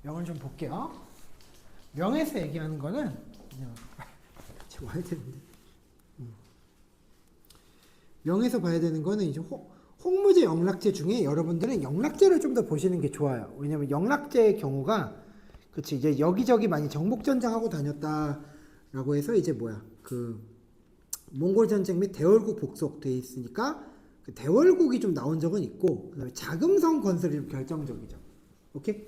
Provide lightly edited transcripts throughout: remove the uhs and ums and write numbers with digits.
명을 좀 볼게요. 명에서 얘기하는 거는 지금 와야 되는데. 명에서 봐야 되는 거는 이제 홍무제 영락제 중에 여러분들은 영락제를 좀 더 보시는 게 좋아요. 왜냐면 영락제의 경우가 그치 이제 여기저기 많이 정복 전쟁하고 다녔다라고 해서 이제 뭐야 그 몽골 전쟁 및 대월국 복속돼 있으니까 그 대월국이 좀 나온 적은 있고 그다음에 자금성 건설이 좀 결정적이죠. 오케이?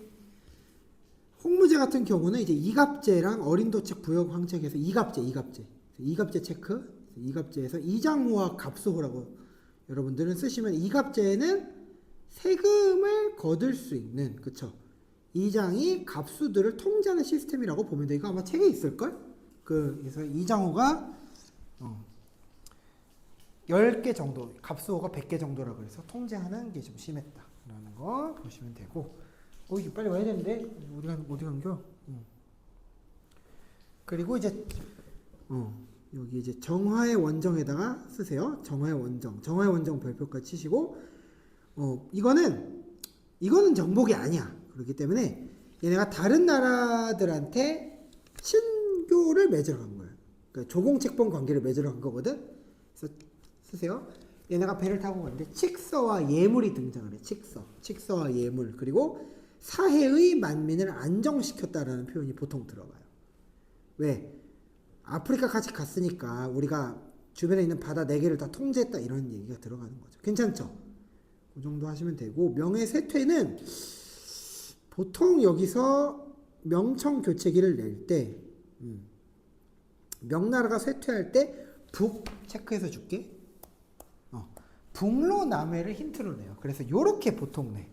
홍무제 같은 경우는 이제 이갑제랑 어린도책 부역 황책에서 이갑제 체크. 이갑제에서 이장호와 갑수호라고 여러분들은 쓰시면 이갑제에는 세금을 거둘 수 있는 그쵸? 이장이 갑수들을 통제하는 시스템이라고 보면 돼. 이거 아마 책에 있을걸? 그래서 이장호가 10개 정도, 갑수호가 100개 정도라고 해서 통제하는 게 좀 심했다라는 거 보시면 되고 이거 빨리 와야 되는데 어디 간겨? 그리고 이제 여기 이제 정화의 원정에다가 쓰세요. 정화의 원정 별표까지 치시고 이거는 정복이 아니야. 그렇기 때문에 얘네가 다른 나라들한테 친교를 맺으러 간 거야. 그러니까 조공책봉 관계를 맺으러 간 거거든. 그래서 쓰세요. 얘네가 배를 타고 갔는데 칙서와 예물이 등장을 해. 칙서와 예물. 그리고 사해의 만민을 안정시켰다라는 표현이 보통 들어가요. 왜? 아프리카 같이 갔으니까 우리가 주변에 있는 바다 4개를 다 통제했다 이런 얘기가 들어가는 거죠. 괜찮죠? 그 정도 하시면 되고 명예세퇴는 보통 여기서 명청 교체기를 낼 때 명나라가 쇠퇴할 때 북 체크해서 줄게. 북로 남해를 힌트로 내요. 그래서 요렇게 보통 내.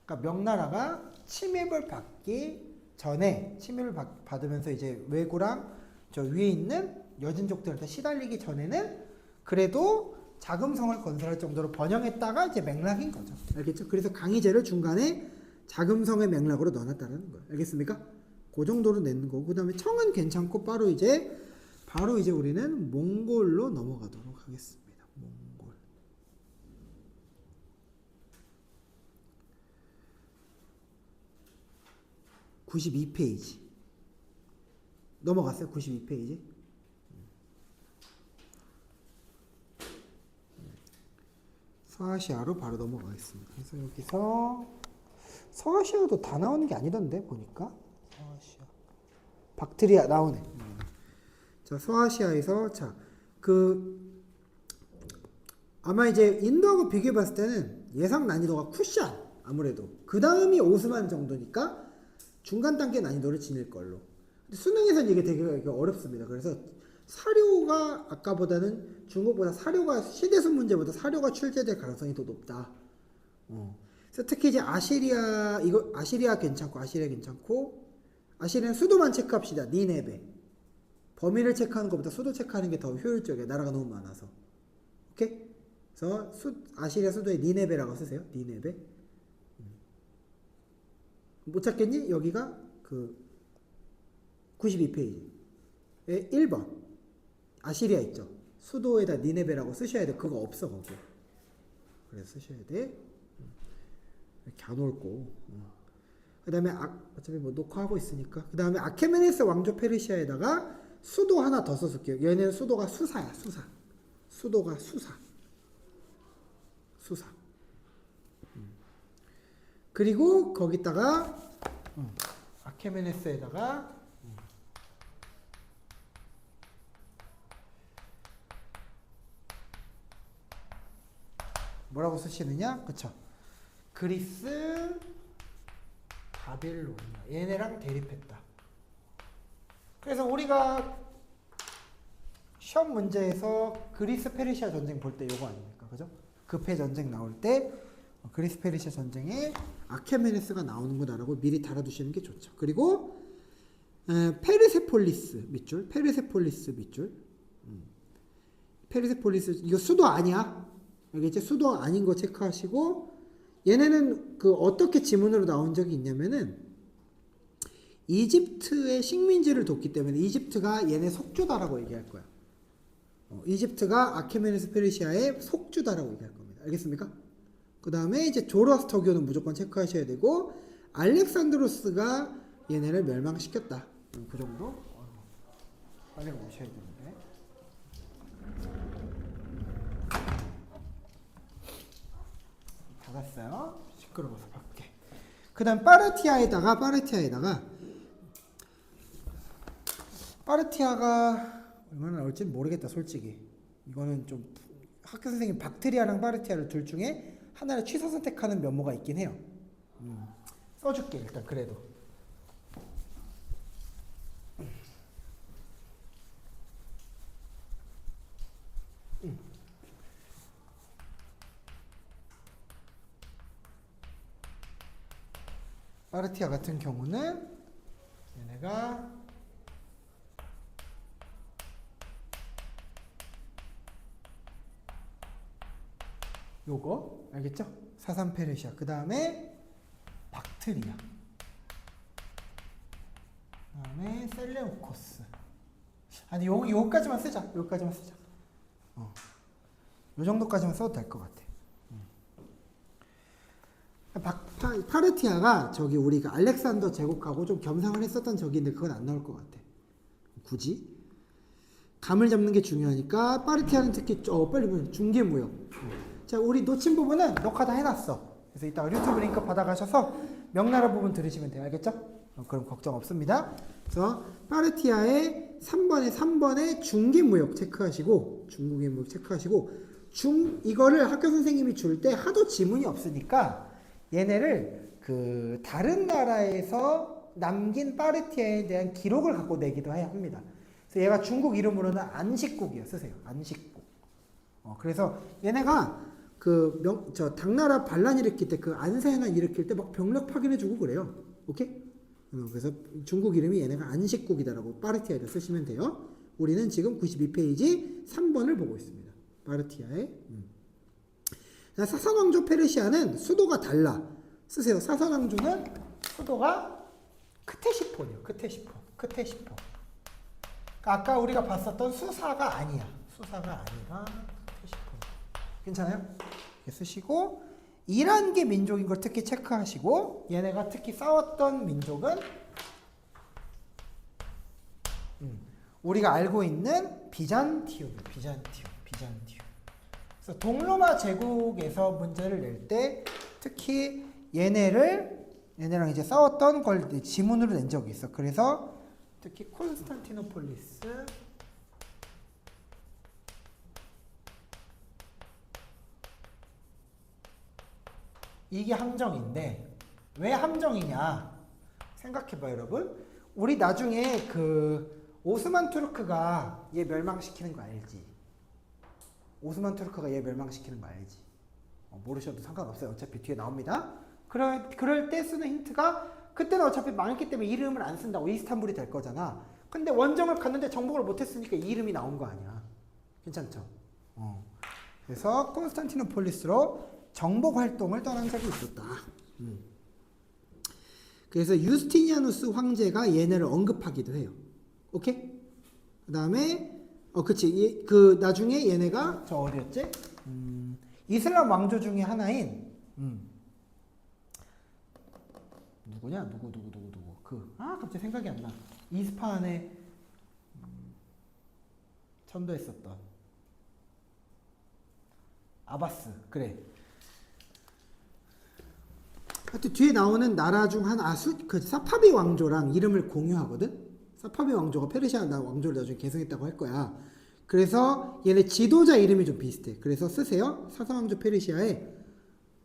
그러니까 명나라가 침입을 받기 전에 침입을 받으면서 이제 왜구랑 저 위에 있는 여진족들한테 시달리기 전에는 그래도 자금성을 건설할 정도로 번영했다가 이제 맥락인 거죠. 알겠죠? 그래서 강희제를 중간에 자금성의 맥락으로 넣어놨다는 거예요. 알겠습니까? 그 정도로 내는 거고 그 다음에 청은 괜찮고 바로 이제 우리는 몽골로 넘어가도록 하겠습니다. 몽골. (92페이지) 넘어갔어요. 92페이지. 서아시아로 바로 넘어가겠습니다. 그래서 여기서 서아시아도 다 나오는 게 아니던데 보니까 서아시아 박트리아 나오네. 자 서아시아에서 아마 이제 인도하고 비교해 봤을 때는 예상 난이도가 쿠션 아무래도 그 다음이 오스만 정도니까 중간 단계 난이도를 지닐 걸로. 수능에서는 이게 되게 어렵습니다. 그래서 사료가 아까보다는 중국보다 사료가 시대수 문제보다 사료가 출제될 가능성이 더 높다. 그래서 특히 이제 아시리아 괜찮고 아시리아는 수도만 체크합시다. 니네베. 범위를 체크하는 것보다 수도 체크하는 게 더 효율적이에요. 나라가 너무 많아서. 오케이? 그래서 아시리아 수도에 니네베라고 쓰세요. 니네베. 못 찾겠니? 여기가 92페이지. 1번. 아시리아 있죠? 수도에다 니네베라고 쓰셔야 돼. 그거 없어, 거기. 그래서 쓰셔야 돼. 이렇게 안 옳고. 그 다음에, 어차피 뭐 녹화하고 있으니까. 그 다음에 아케메네스 왕조 페르시아에다가 수도 하나 더 써줄게요. 얘는 수도가 수사야, 수도가 수사. 그리고 거기다가, 아케메네스에다가, 뭐라고 쓰시느냐? 그쵸? 그리스, 바빌로니아. 얘네랑 대립했다. 그래서 우리가 시험 문제에서 그리스 페르시아 전쟁 볼 때 요거 아닙니까? 그죠? 급해 전쟁 나올 때 그리스 페르시아 전쟁에 아케메네스가 나오는구나라고 미리 달아두시는 게 좋죠. 그리고 페르세폴리스 밑줄. 페르세폴리스 이거 수도 아니야. 알겠지? 수도 아닌 거 체크하시고 얘네는 어떻게 지문으로 나온 적이 있냐면은 이집트의 식민지를 뒀기 때문에 이집트가 얘네 속주다라고 얘기할 거야. 이집트가 아케메네스 페르시아의 속주다라고 얘기할 겁니다. 알겠습니까? 그 다음에 이제 조로아스터교는 무조건 체크하셔야 되고 알렉산드로스가 얘네를 멸망시켰다. 그 정도? 빨리 오셔야 되는데. 닫았어요. 시끄러워서 밖에. 그 다음 파르티아가 얼마나 나올지는 모르겠다 솔직히. 이거는 좀 학교 선생님 박트리아랑 파르티아를 둘 중에 하나를 취소 선택하는 면모가 있긴 해요. 써줄게 일단 그래도. 파르티아 같은 경우는 얘네가 요거 알겠죠? 사산 페르시아. 그 다음에 박트리아. 그 다음에 셀레우코스. 아니 요거까지만 쓰자. 요거까지만 쓰자. 요 정도까지만 써도 될 것 같아. 파르티아가 저기 우리가 알렉산더 제국하고 좀 겸상을 했었던 적인데 그건 안 나올 것 같아. 굳이 감을 잡는 게 중요하니까 파르티아는 특히 빨리 보면 중개무역. 자, 우리 놓친 부분은 녹화 다 해놨어. 그래서 이따가 유튜브 링크 받아가셔서 명나라 부분 들으시면 돼요. 알겠죠? 그럼 걱정 없습니다. 그래서 파르티아의 3번에 중개무역 체크하시고 중국의 무역 체크하시고 이거를 학교 선생님이 줄 때 하도 지문이 없으니까 얘네를 그 다른 나라에서 남긴 파르티아에 대한 기록을 갖고 내기도 해야 합니다. 그래서 얘가 중국 이름으로는 안식국이요. 쓰세요. 안식국. 그래서 얘네가 당나라 반란 일으킬 때 그 안세난 일으킬 때 막 병력 파견해주고 그래요. 오케이? 그래서 중국 이름이 얘네가 안식국이다라고 파르티아에다 쓰시면 돼요. 우리는 지금 92페이지 3번을 보고 있습니다. 파르티아의. 사산왕조 페르시아는 수도가 달라. 쓰세요. 사산왕조는 수도가 크테시폰이요. 크테시폰. 아까 우리가 봤었던 수사가 아니야. 수사가 아니라 크테시폰. 괜찮아요? 이렇게 쓰시고 이란계 민족인 걸 특히 체크하시고 얘네가 특히 싸웠던 민족은 우리가 알고 있는 비잔티움. 그래서 동로마 제국에서 문제를 낼 때 특히 얘네랑 이제 싸웠던 걸 지문으로 낸 적이 있어. 그래서 특히 콘스탄티노폴리스, 이게 함정인데 왜 함정이냐 생각해봐요 여러분. 우리 나중에 그 오스만 투르크가 얘 멸망시키는 거 알지? 오스만 투르크가 얘 멸망시키는 거 알지? 모르셔도 상관없어요. 어차피 뒤에 나옵니다. 그럴 때 쓰는 힌트가 그때는 어차피 망했기 때문에 이름을 안 쓴다고 이스탄불이 될 거잖아. 근데 원정을 갔는데 정복을 못했으니까 이 이름이 나온 거 아니야. 괜찮죠? 그래서 콘스탄티노폴리스로 정복 활동을 떠난 적이 있었다. 그래서 유스티니아누스 황제가 얘네를 언급하기도 해요. 오케이? 그 다음에 그치. 나중에 얘네가 저 어디였지? 이슬람 왕조 중에 하나인 누구냐? 누구 갑자기 생각이 안 나. 이스파한에 천도했었던 아바스. 그래. 하여튼 뒤에 나오는 나라 중 하나 그 사파비 왕조랑 이름을 공유하거든. 사파비 왕조가 페르시아 왕조를 나중에 계승했다고 할 거야. 그래서 얘네 지도자 이름이 좀 비슷해. 그래서 쓰세요. 사사왕조 페르시아에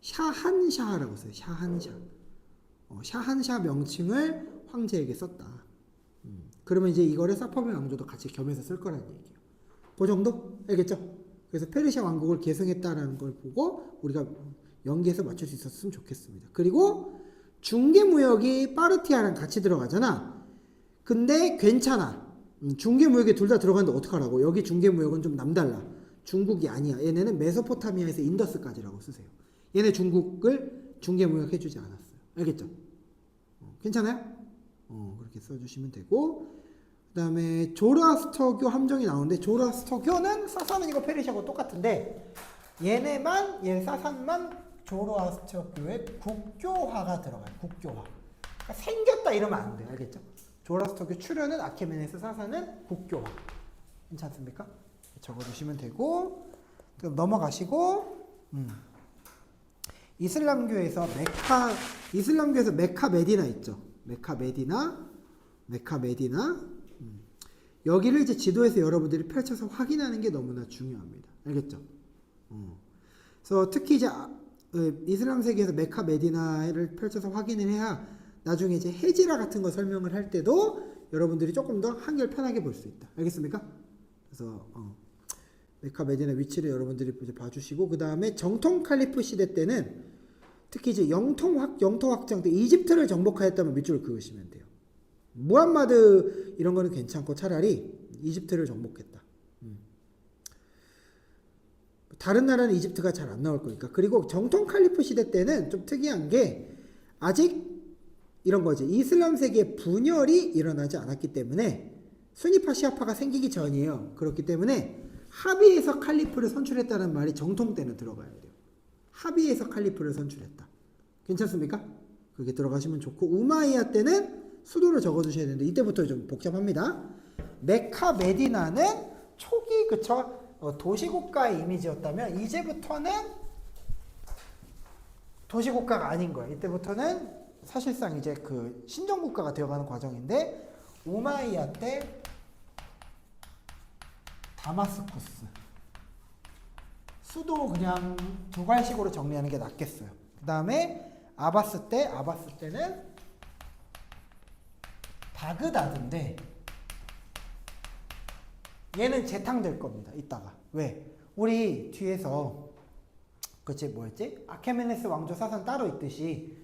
샤한샤라고 써요. 샤한샤. 샤한샤 명칭을 황제에게 썼다. 그러면 이제 이거를 사파비 왕조도 같이 겸해서 쓸 거라는 얘기예요. 그 정도? 알겠죠? 그래서 페르시아 왕국을 계승했다라는 걸 보고 우리가 연계해서 맞출 수 있었으면 좋겠습니다. 그리고 중개무역이 파르티아랑 같이 들어가잖아. 근데 괜찮아. 중개무역에 둘 다 들어가는데 어떡하라고. 여기 중개무역은 좀 남달라. 중국이 아니야. 얘네는 메소포타미아에서 인더스까지라고 쓰세요. 얘네 중국을 중개무역 해주지 않았어요. 알겠죠? 괜찮아요? 그렇게 써주시면 되고, 그 다음에 조로아스터교 함정이 나오는데, 조로아스터교는 사산이고 페르시아고 똑같은데 얘 사산만 조로아스터교의 국교화가 들어가요. 국교화. 생겼다 이러면 안 돼. 알겠죠? 조라스터교 출현은 아케메네스 사사는 국교화. 괜찮습니까? 적어주시면 되고, 그럼 넘어가시고, 이슬람교에서 메카 메디나 있죠. 메카 메디나. 여기를 이제 지도에서 여러분들이 펼쳐서 확인하는 게 너무나 중요합니다. 알겠죠? 그래서 특히 이제 이슬람 세계에서 메카 메디나를 펼쳐서 확인을 해야 나중에 이제 헤지라 같은 거 설명을 할 때도 여러분들이 조금 더 한결 편하게 볼 수 있다. 알겠습니까? 그래서 메카 메디나 위치를 여러분들이 이제 봐주시고, 그 다음에 정통 칼리프 시대 때는 특히 이제 영토 확장 때 이집트를 정복하였다면 밑줄을 그으시면 돼요. 무함마드 이런 거는 괜찮고 차라리 이집트를 정복했다. 다른 나라는 이집트가 잘 안 나올 거니까. 그리고 정통 칼리프 시대 때는 좀 특이한 게 아직 이런 거지. 이슬람 세계의 분열이 일어나지 않았기 때문에 수니파 시아파가 생기기 전이에요. 그렇기 때문에 합의해서 칼리프를 선출했다는 말이 정통 때는 들어가야 돼요. 합의해서 칼리프를 선출했다. 괜찮습니까? 그게 들어가시면 좋고, 우마이야 때는 수도를 적어주셔야 되는데 이때부터 좀 복잡합니다. 메카 메디나는 초기 그쵸 도시국가의 이미지였다면 이제부터는 도시국가가 아닌 거예요. 이때부터는 사실상 이제 그 신정국가가 되어가는 과정인데, 우마이야 때 다마스쿠스 수도 그냥 두괄식으로 정리하는 게 낫겠어요. 그 다음에 아바스 때는 바그다드인데 얘는 재탕될 겁니다. 이따가. 왜? 우리 뒤에서 그치 뭐였지? 아케메네스 왕조 사선 따로 있듯이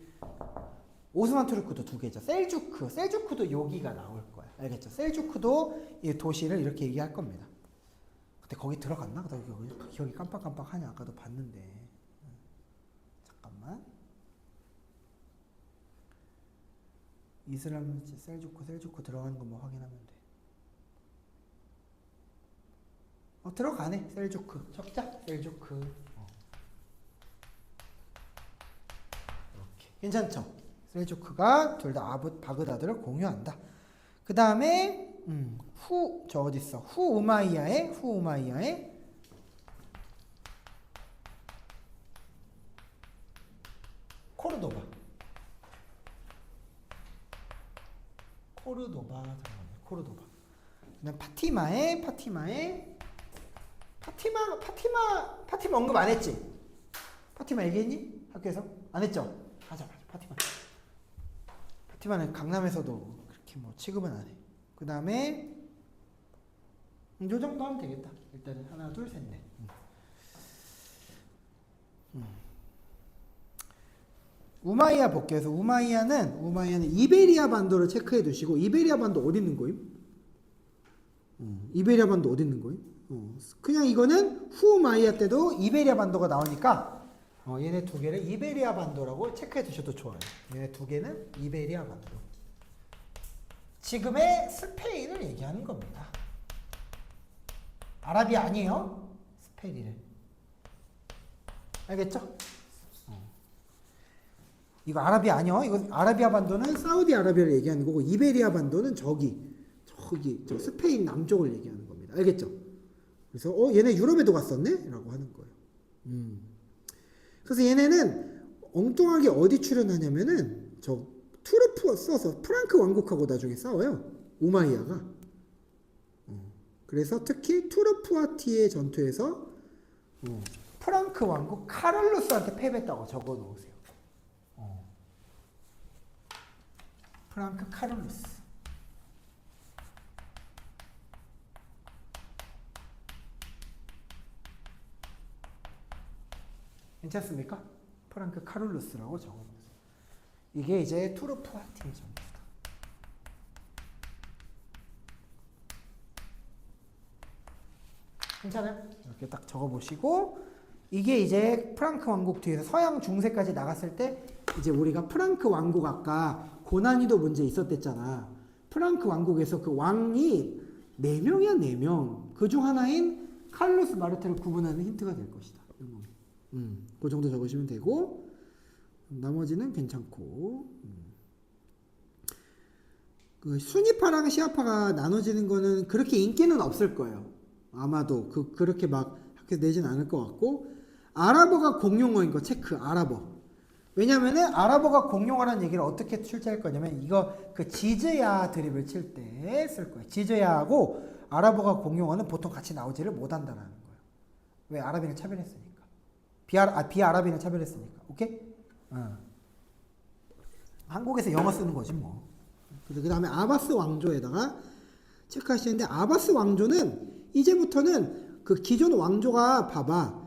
오스만 투르크도 두 개죠. 셀주크도 여기가 나올 거야. 알겠죠? 셀주크도 이 도시를 이렇게 얘기할 겁니다. 근데 거기 들어갔나? 기억이 깜빡깜빡하냐? 아까도 봤는데. 잠깐만. 이슬람 셀주크 들어가는 거 뭐 확인하면 돼. 들어가네. 셀주크. 적자. 셀주크. 이렇게. 괜찮죠? 셀주크가 둘 다 바그다드를 공유한다. 그 다음에 저 어디 있어? 후우마이야의 코르도바. 그다음 파티마 언급 안 했지? 파티마 얘기했니? 학교에서? 안 했죠? 맞아. 파티마는 강남에서도 그렇게 뭐 취급은 안 해. 그 다음에 요 정도 하면 되겠다. 일단은 하나, 둘, 셋, 넷. 우마이야 볼게요. 그래서 우마이야는 이베리아 반도를 체크해 두시고, 이베리아 반도 어디 있는 거임? 이베리아 반도 어디 있는 거임? 그냥 이거는 후마이야 때도 이베리아 반도가 나오니까 얘네 두 개를 이베리아 반도라고 체크해 두셔도 좋아요. 얘네 두 개는 이베리아 반도. 지금의 스페인을 얘기하는 겁니다. 아라비아 아니에요? 스페인이래. 알겠죠? 이거 아라비아 아니요. 이거 아라비아 반도는 사우디아라비아를 얘기하는 거고, 이베리아 반도는 저기 저 스페인 남쪽을 얘기하는 겁니다. 알겠죠? 그래서 얘네 유럽에도 갔었네? 라고 하는 거예요. 그래서 얘네는 엉뚱하게 어디 출연하냐면은 저 투르프 써서 프랑크 왕국하고 나중에 싸워요. 우마이야가. 그래서 특히 투르프아티의 전투에서 프랑크 왕국 카를루스한테 패배했다고 적어 놓으세요. 프랑크 카를루스. 괜찮습니까? 프랑크 카를루스라고 적어놓으세요. 이게 이제 투르프아티의 전투다. 괜찮아요? 이렇게 딱 적어보시고, 이게 이제 프랑크 왕국 뒤에서 서양 중세까지 나갔을 때 이제 우리가 프랑크 왕국 아까 고난이도 문제 있었댔잖아. 프랑크 왕국에서 그 왕이 4명이야 4명. 그중 하나인 카를로스 마르테를 구분하는 힌트가 될 것이다. 그 정도 적으시면 되고, 나머지는 괜찮고. 그 순위파랑 시아파가 나눠지는 거는 그렇게 인기는 없을 거예요. 아마도 그렇게 막 학교에서 내진 않을 것 같고, 아랍어가 공용어인 거 체크. 아랍어. 왜냐면은 아랍어가 공용어라는 얘기를 어떻게 출제할 거냐면 이거 그 지즈야 드립을 칠 때 쓸 거예요. 지즈야하고 아랍어가 공용어는 보통 같이 나오지를 못한다는 거예요. 왜? 아랍인을 차별했으니까. 비아랍인을 차별했으니까. 오케이? 한국에서 영어 쓰는 거지 뭐. 그 다음에 아바스 왕조에다가 체크하시는데, 아바스 왕조는 이제부터는 그 기존 왕조가 봐봐.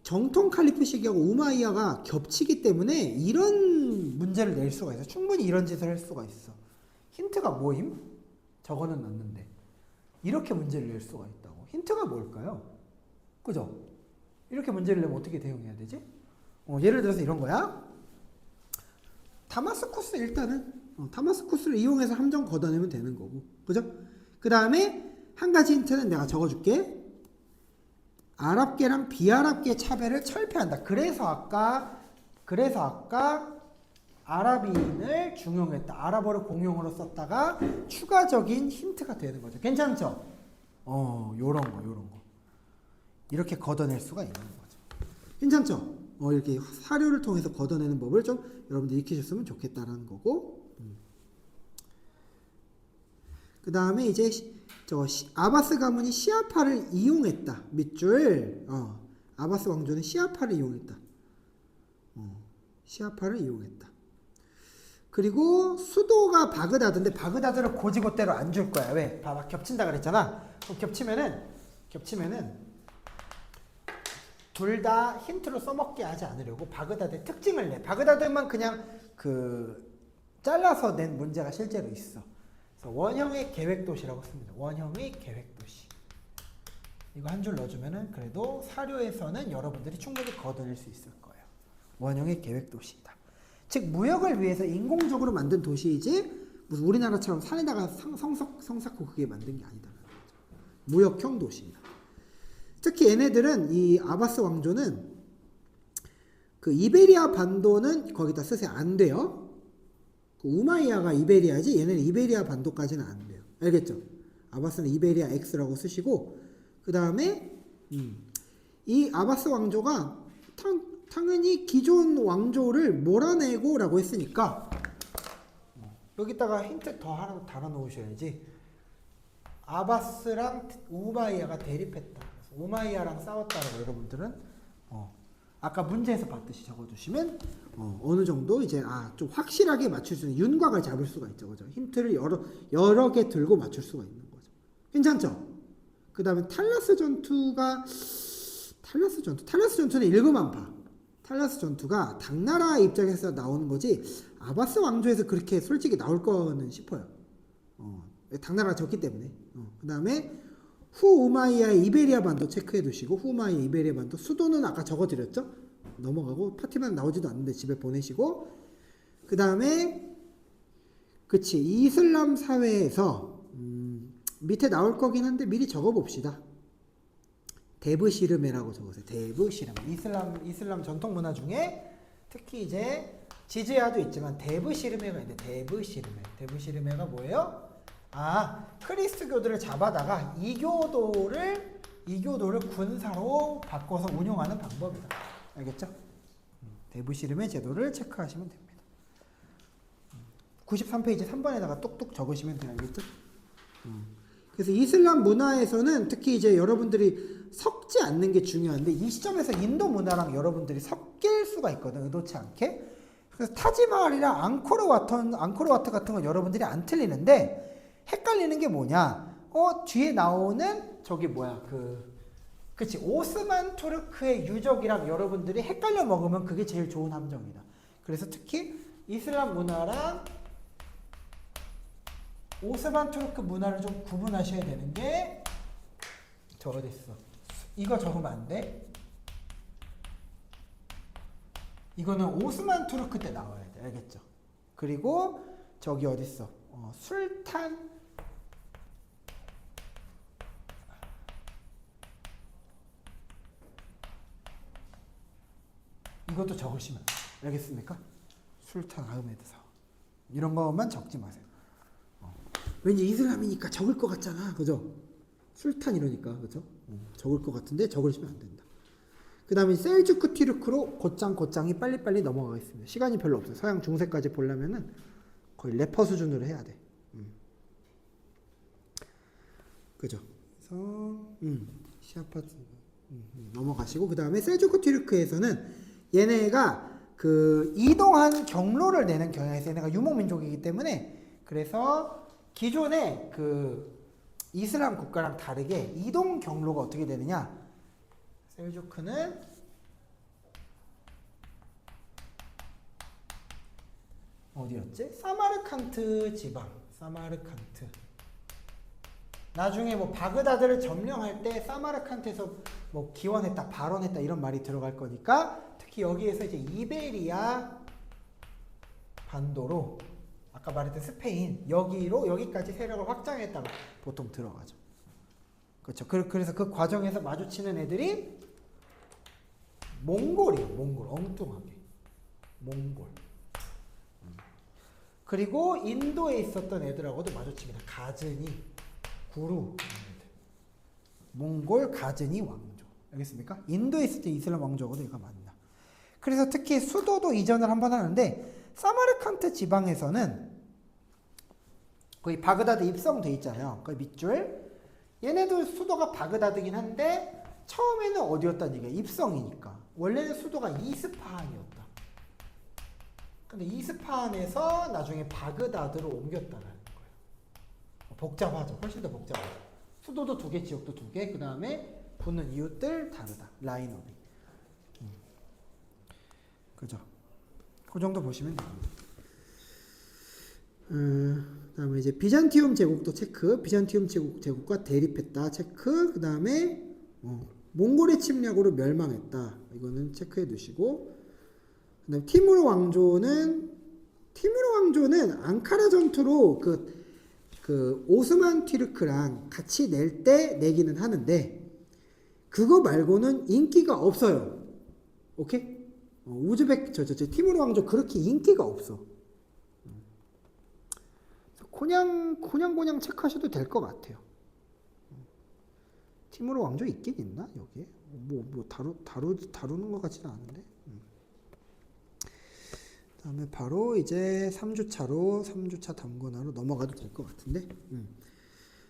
정통 칼리프 시기하고 우마이야가 겹치기 때문에 이런 문제를 낼 수가 있어. 충분히 이런 짓을 할 수가 있어. 힌트가 뭐임? 저거는 넣는데 이렇게 문제를 낼 수가 있다고. 힌트가 뭘까요? 그죠? 이렇게 문제를 내면 어떻게 대응해야 되지? 예를 들어서 이런 거야. 다마스쿠스 일단은 다마스쿠스를 이용해서 함정 걷어내면 되는 거고. 그죠? 그 다음에 한 가지 힌트는 내가 적어줄게. 아랍계랑 비아랍계 차별을 철폐한다. 그래서 아까 아랍인을 중용했다. 아랍어를 공용어로 썼다가 추가적인 힌트가 되는 거죠. 괜찮죠? 요런 거. 이렇게 걷어낼 수가 있는 거죠. 괜찮죠? 이렇게 사료를 통해서 걷어내는 법을 좀 여러분들 익히셨으면 좋겠다라는 거고. 그 다음에 이제 아바스 가문이 시아파를 이용했다. 밑줄. 아바스 왕조는 시아파를 이용했다. 시아파를 이용했다. 그리고 수도가 바그다드인데 바그다드를 고지고대로 안 줄 거야. 왜? 봐봐, 겹친다 그랬잖아. 그럼 겹치면은 둘 다 힌트로 써먹게 하지 않으려고 바그다드의 특징을 내. 바그다드만 그냥 잘라서 낸 문제가 실제로 있어. 그래서 원형의 계획도시라고 씁니다. 원형의 계획도시. 이거 한 줄 넣어주면은 그래도 사료에서는 여러분들이 충분히 걷어낼 수 있을 거예요. 원형의 계획도시이다. 즉 무역을 위해서 인공적으로 만든 도시이지 무슨 우리나라처럼 산에다가 성쌓고 그게 만든 게 아니다. 무역형 도시입니다. 특히 얘네들은 이 아바스 왕조는 그 이베리아 반도는 거기다 쓰세요. 안 돼요. 그 우마이야가 이베리아지 얘네는 이베리아 반도까지는 안 돼요. 알겠죠? 아바스는 이베리아 X라고 쓰시고, 그 다음에 이 아바스 왕조가 당연히 기존 왕조를 몰아내고 라고 했으니까 여기다가 힌트 더 하나 달아 놓으셔야지. 아바스랑 우마이야가 대립했다. 우마이야랑 싸웠다라고 여러분들은 아까 문제에서 봤듯이 적어주시면 어느 정도 이제 좀 확실하게 맞출 수 있는 윤곽을 잡을 수가 있죠. 그죠? 힌트를 여러 개 들고 맞출 수가 있는 거죠. 괜찮죠? 그 다음에 탈라스 전투는 일그만파. 탈라스 전투가 당나라 입장에서 나오는 거지 아바스 왕조에서 그렇게 솔직히 나올 거는 싶어요. 당나라가 졌기 때문에. 그 다음에 후우마이야의 이베리아 반도 체크해 두시고, 후우마이야 이베리아 반도 수도는 아까 적어드렸죠? 넘어가고 파티만 나오지도 않는데 집에 보내시고, 그 다음에 이슬람 사회에서 밑에 나올 거긴 한데 미리 적어봅시다. 데브시르메라고 적으세요. 데브시르메. 이슬람 전통 문화 중에 특히 이제 지즈야도 있지만 데브시르메가 있는데, 데브시르메가 뭐예요? 크리스교들을 잡아다가 이교도를 군사로 바꿔서 운용하는 방법이다. 알겠죠? 데브시르메 제도를 체크하시면 됩니다. 93페이지 3번에다가 뚝뚝 적으시면 돼요. 알겠죠? 그래서 이슬람 문화에서는 특히 이제 여러분들이 섞지 않는 게 중요한데, 이 시점에서 인도 문화랑 여러분들이 섞일 수가 있거든, 의도치 않게. 그래서 타지마할이랑 앙코르와트 같은 건 여러분들이 안 틀리는데, 헷갈리는 게 뭐냐? 뒤에 나오는 오스만 투르크의 유적이랑 여러분들이 헷갈려 먹으면 그게 제일 좋은 함정이다. 그래서 특히 이슬람 문화랑 오스만 투르크 문화를 좀 구분하셔야 되는 게 어딨어? 이거 적으면 안 돼. 이거는 오스만 투르크 때 나와야 돼. 알겠죠? 그리고 저기 어딨어? 술탄 이것도 적으시면 알겠습니까? 술탄 아흐메드 사원 이런 것만 적지 마세요. 왠지 이슬람이니까 적을 것 같잖아, 그죠? 술탄 이러니까, 그죠? 적을 것 같은데 적으시면 안 된다. 그 다음에 셀주크 튀르크로 곧장이 빨리빨리 넘어가겠습니다. 시간이 별로 없어요. 서양 중세까지 보려면은 거의 래퍼 수준으로 해야 돼. 그죠? 그래서 시아파트 넘어가시고, 그 다음에 셀주크 튀르크에서는 얘네가 그 이동한 경로를 내는 경향이 있어요. 얘네가 유목민족이기 때문에. 그래서 기존의 그 이슬람 국가랑 다르게 이동 경로가 어떻게 되느냐? 셀주크는 어디였지? 사마르칸트 지방. 사마르칸트. 나중에 뭐 바그다드를 점령할 때 사마르칸트에서 뭐 기원했다, 발원했다 이런 말이 들어갈 거니까, 특히 여기에서 이제 이베리아 반도로 아까 말했던 스페인 여기까지 세력을 확장했다가 보통 들어가죠. 그렇죠. 그래서 그 과정에서 마주치는 애들이 몽골이에요. 엉뚱하게 몽골. 그리고 인도에 있었던 애들하고도 마주칩니다. 가즈니, 구루, 몽골 가즈니 왕조. 알겠습니까? 인도에 있을 때 이슬람 왕조하고도 얘가 만나. 그래서 특히 수도도 이전을 한번 하는데, 사마르칸트 지방에서는 거의 바그다드 입성돼 있잖아요. 거의 밑줄. 얘네도 수도가 바그다드긴 한데 처음에는 어디였다는 얘기야? 입성이니까. 원래는 수도가 이스파한이었다. 근데 이스파한에서 나중에 바그다드로 옮겼다라는 거예요. 복잡하죠. 훨씬 더 복잡하죠. 수도도 2개, 지역도 2개. 그 다음에 붙는 이웃들 다르다. 라인업이. 그죠? 그 정도 보시면 됩니다. 그다음에 이제 비잔티움 제국도 체크. 비잔티움 제국과 대립했다. 체크. 그 다음에 몽골의 침략으로 멸망했다. 이거는 체크해 두시고. 그다음 티무르 왕조는 앙카라 전투로 그 오스만 튀르크랑 같이 낼 때 내기는 하는데, 그거 말고는 인기가 없어요. 오케이? 우즈벡 티무르 왕조 그렇게 인기가 없어. 그냥 체크하셔도 될 것 같아요. 티무르 왕조 있긴 있나 여기에? 다루는 것 같지는 않은데. 다음에 바로 이제 3주차 담고나로 넘어가도 될 것 같은데.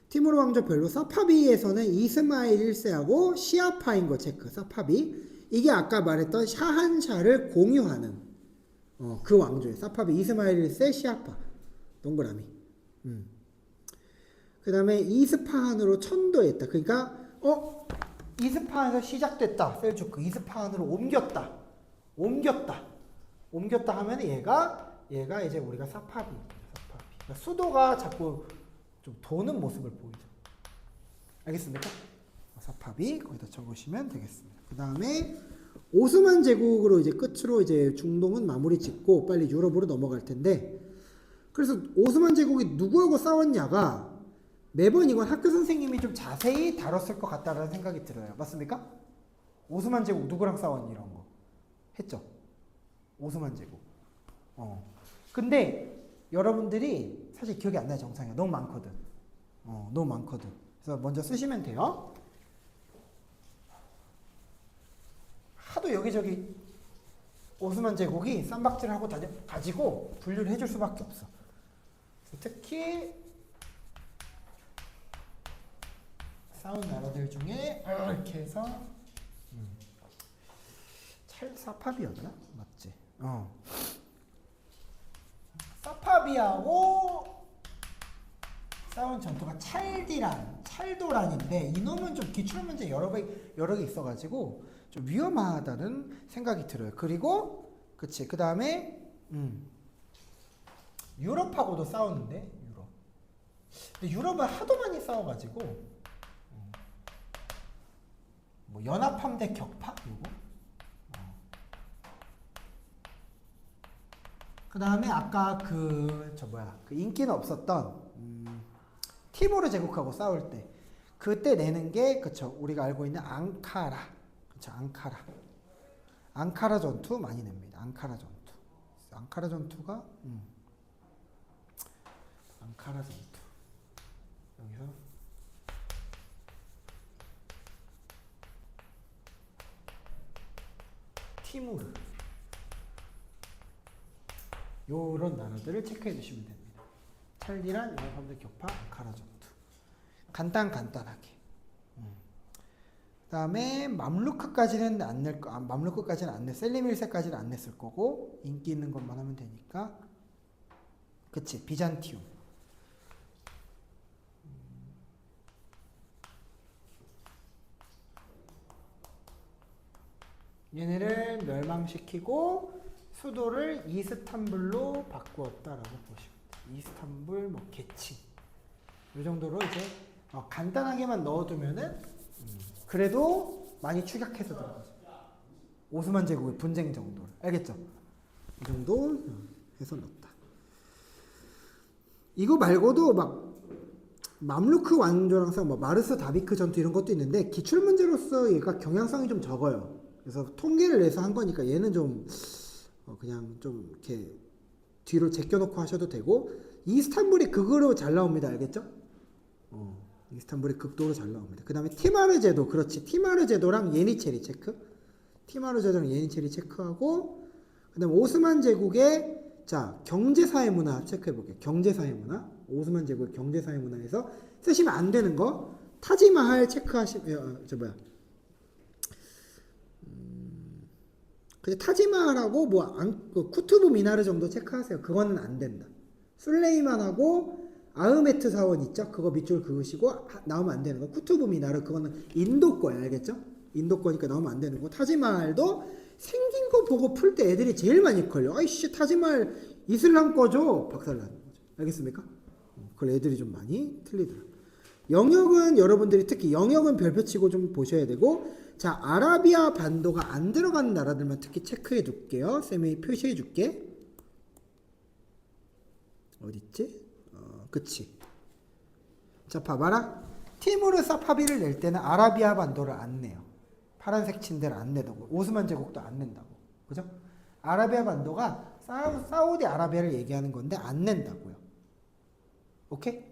티무르 왕조 별로. 사파비에서는 이스마일 1세하고 시아파인 거 체크. 사파비. 이게 아까 말했던 샤한샤를 공유하는 그 왕조예요. 사파비, 이스마일 1세, 시아파. 동그라미. 그 다음에 이스파한으로 천도했다. 그러니까 이스파한에서 시작됐다. 셀주크. 이스파한으로 옮겼다 하면 얘가 이제 우리가 사파비. 그러니까 수도가 자꾸 좀 도는 모습을 보이죠. 알겠습니까? 사파비 거기다 적으시면 되겠습니다. 그 다음에 오스만 제국으로 이제 끝으로 이제 중동은 마무리 짓고 빨리 유럽으로 넘어갈 텐데, 그래서 오스만 제국이 누구하고 싸웠냐가 매번 이건 학교 선생님이 좀 자세히 다뤘을 것 같다라는 생각이 들어요. 맞습니까? 오스만 제국 누구랑 싸웠니 이런 거 했죠. 오스만 제국. 근데 여러분들이 사실 기억이 안 나요. 정상이야. 너무 많거든. 그래서 먼저 쓰시면 돼요. 하도 여기저기 오스만 제국이 쌈박질을 하고 가지고 분류를 해줄 수밖에 없어. 특히 싸운 나라들 중에 이렇게 해서 사파비였나? 맞지? 사파비하고 싸운 전투가 찰도란인데, 이놈은 좀 기출문제 여러 개 있어가지고 좀 위험하다는 생각이 들어요. 그리고 그 다음에 유럽하고도 싸웠는데, 근데 유럽은 하도 많이 싸워가지고 뭐 연합함대 격파 이거. 그 다음에 아까 그 인기는 없었던 티모르 제국하고 싸울 때 그때 내는 게 우리가 알고 있는 앙카라. 앙카라 전투 많이 냅니다. 앙카라 전투가 앙카라 전투. 그래서 티무르 요런 단어들을 체크해 주시면 됩니다. 찰디란 연합함대 격파 앙카라 정도. 간단하게. 그다음에 맘루크까지는 안 낼 거, 맘루크까지는 안 내. 셀림 1세까지는 안 냈을 거고 인기 있는 것만 하면 되니까. 그치, 비잔티움. 얘네를 멸망시키고 수도를 이스탄불로 바꾸었다라고 보시면 돼요. 이스탄불, 뭐 계칭. 이 정도로 이제 간단하게만 넣어두면은 그래도 많이 축약해서 들어가죠. 오스만 제국의 분쟁 정도를. 알겠죠? 이 정도 해서 넣었다. 이거 말고도 막 맘루크 왕조랑 싸움, 뭐 마르스 다비크 전투 이런 것도 있는데 기출 문제로서 얘가 경향성이 좀 적어요. 그래서 통계를 내서 한 거니까 얘는 좀 그냥 좀 이렇게 뒤로 제껴놓고 하셔도 되고 이스탄불이 극으로 잘 나옵니다. 알겠죠? 이스탄불이 극도로 잘 나옵니다. 그 다음에 티마르 제도, 그렇지. 티마르 제도랑 예니체리 체크. 티마르 제도랑 예니체리 체크하고 그 다음에 오스만 제국의 자 경제사회 문화 체크해 볼게요. 경제사회 문화. 오스만 제국의 경제사회 문화에서 쓰시면 안 되는 거 타지마할 체크하시면 근데 타지마할하고 뭐 쿠투브 미나르 정도 체크하세요. 그거는 안 된다. 술레이만하고 아흐메트 사원 있죠? 그거 밑줄 그으시고 나오면 안 되는 거. 쿠투브 미나르 그거는 인도 거야. 알겠죠? 인도 거니까 나오면 안 되는 거. 타지마할도 생긴 거 보고 풀 때 애들이 제일 많이 걸려. 아이씨 타지마할 이슬람 거죠? 박살나는 거죠. 알겠습니까? 그걸 애들이 좀 많이 틀리더라. 영역은 여러분들이 특히 영역은 별표 치고 좀 보셔야 되고 자 아라비아 반도가 안 들어가는 나라들만 특히 체크해 둘게요. 쌤이 표시해 줄게. 어딨지? 그치. 자 봐봐라. 티무르 사파비를 낼 때는 아라비아 반도를 안 내요. 파란색 침대를 안 내다고. 오스만 제국도 안 낸다고. 그죠? 아라비아 반도가 사우디 아라비아를 얘기하는 건데 안 낸다고요. 오케이?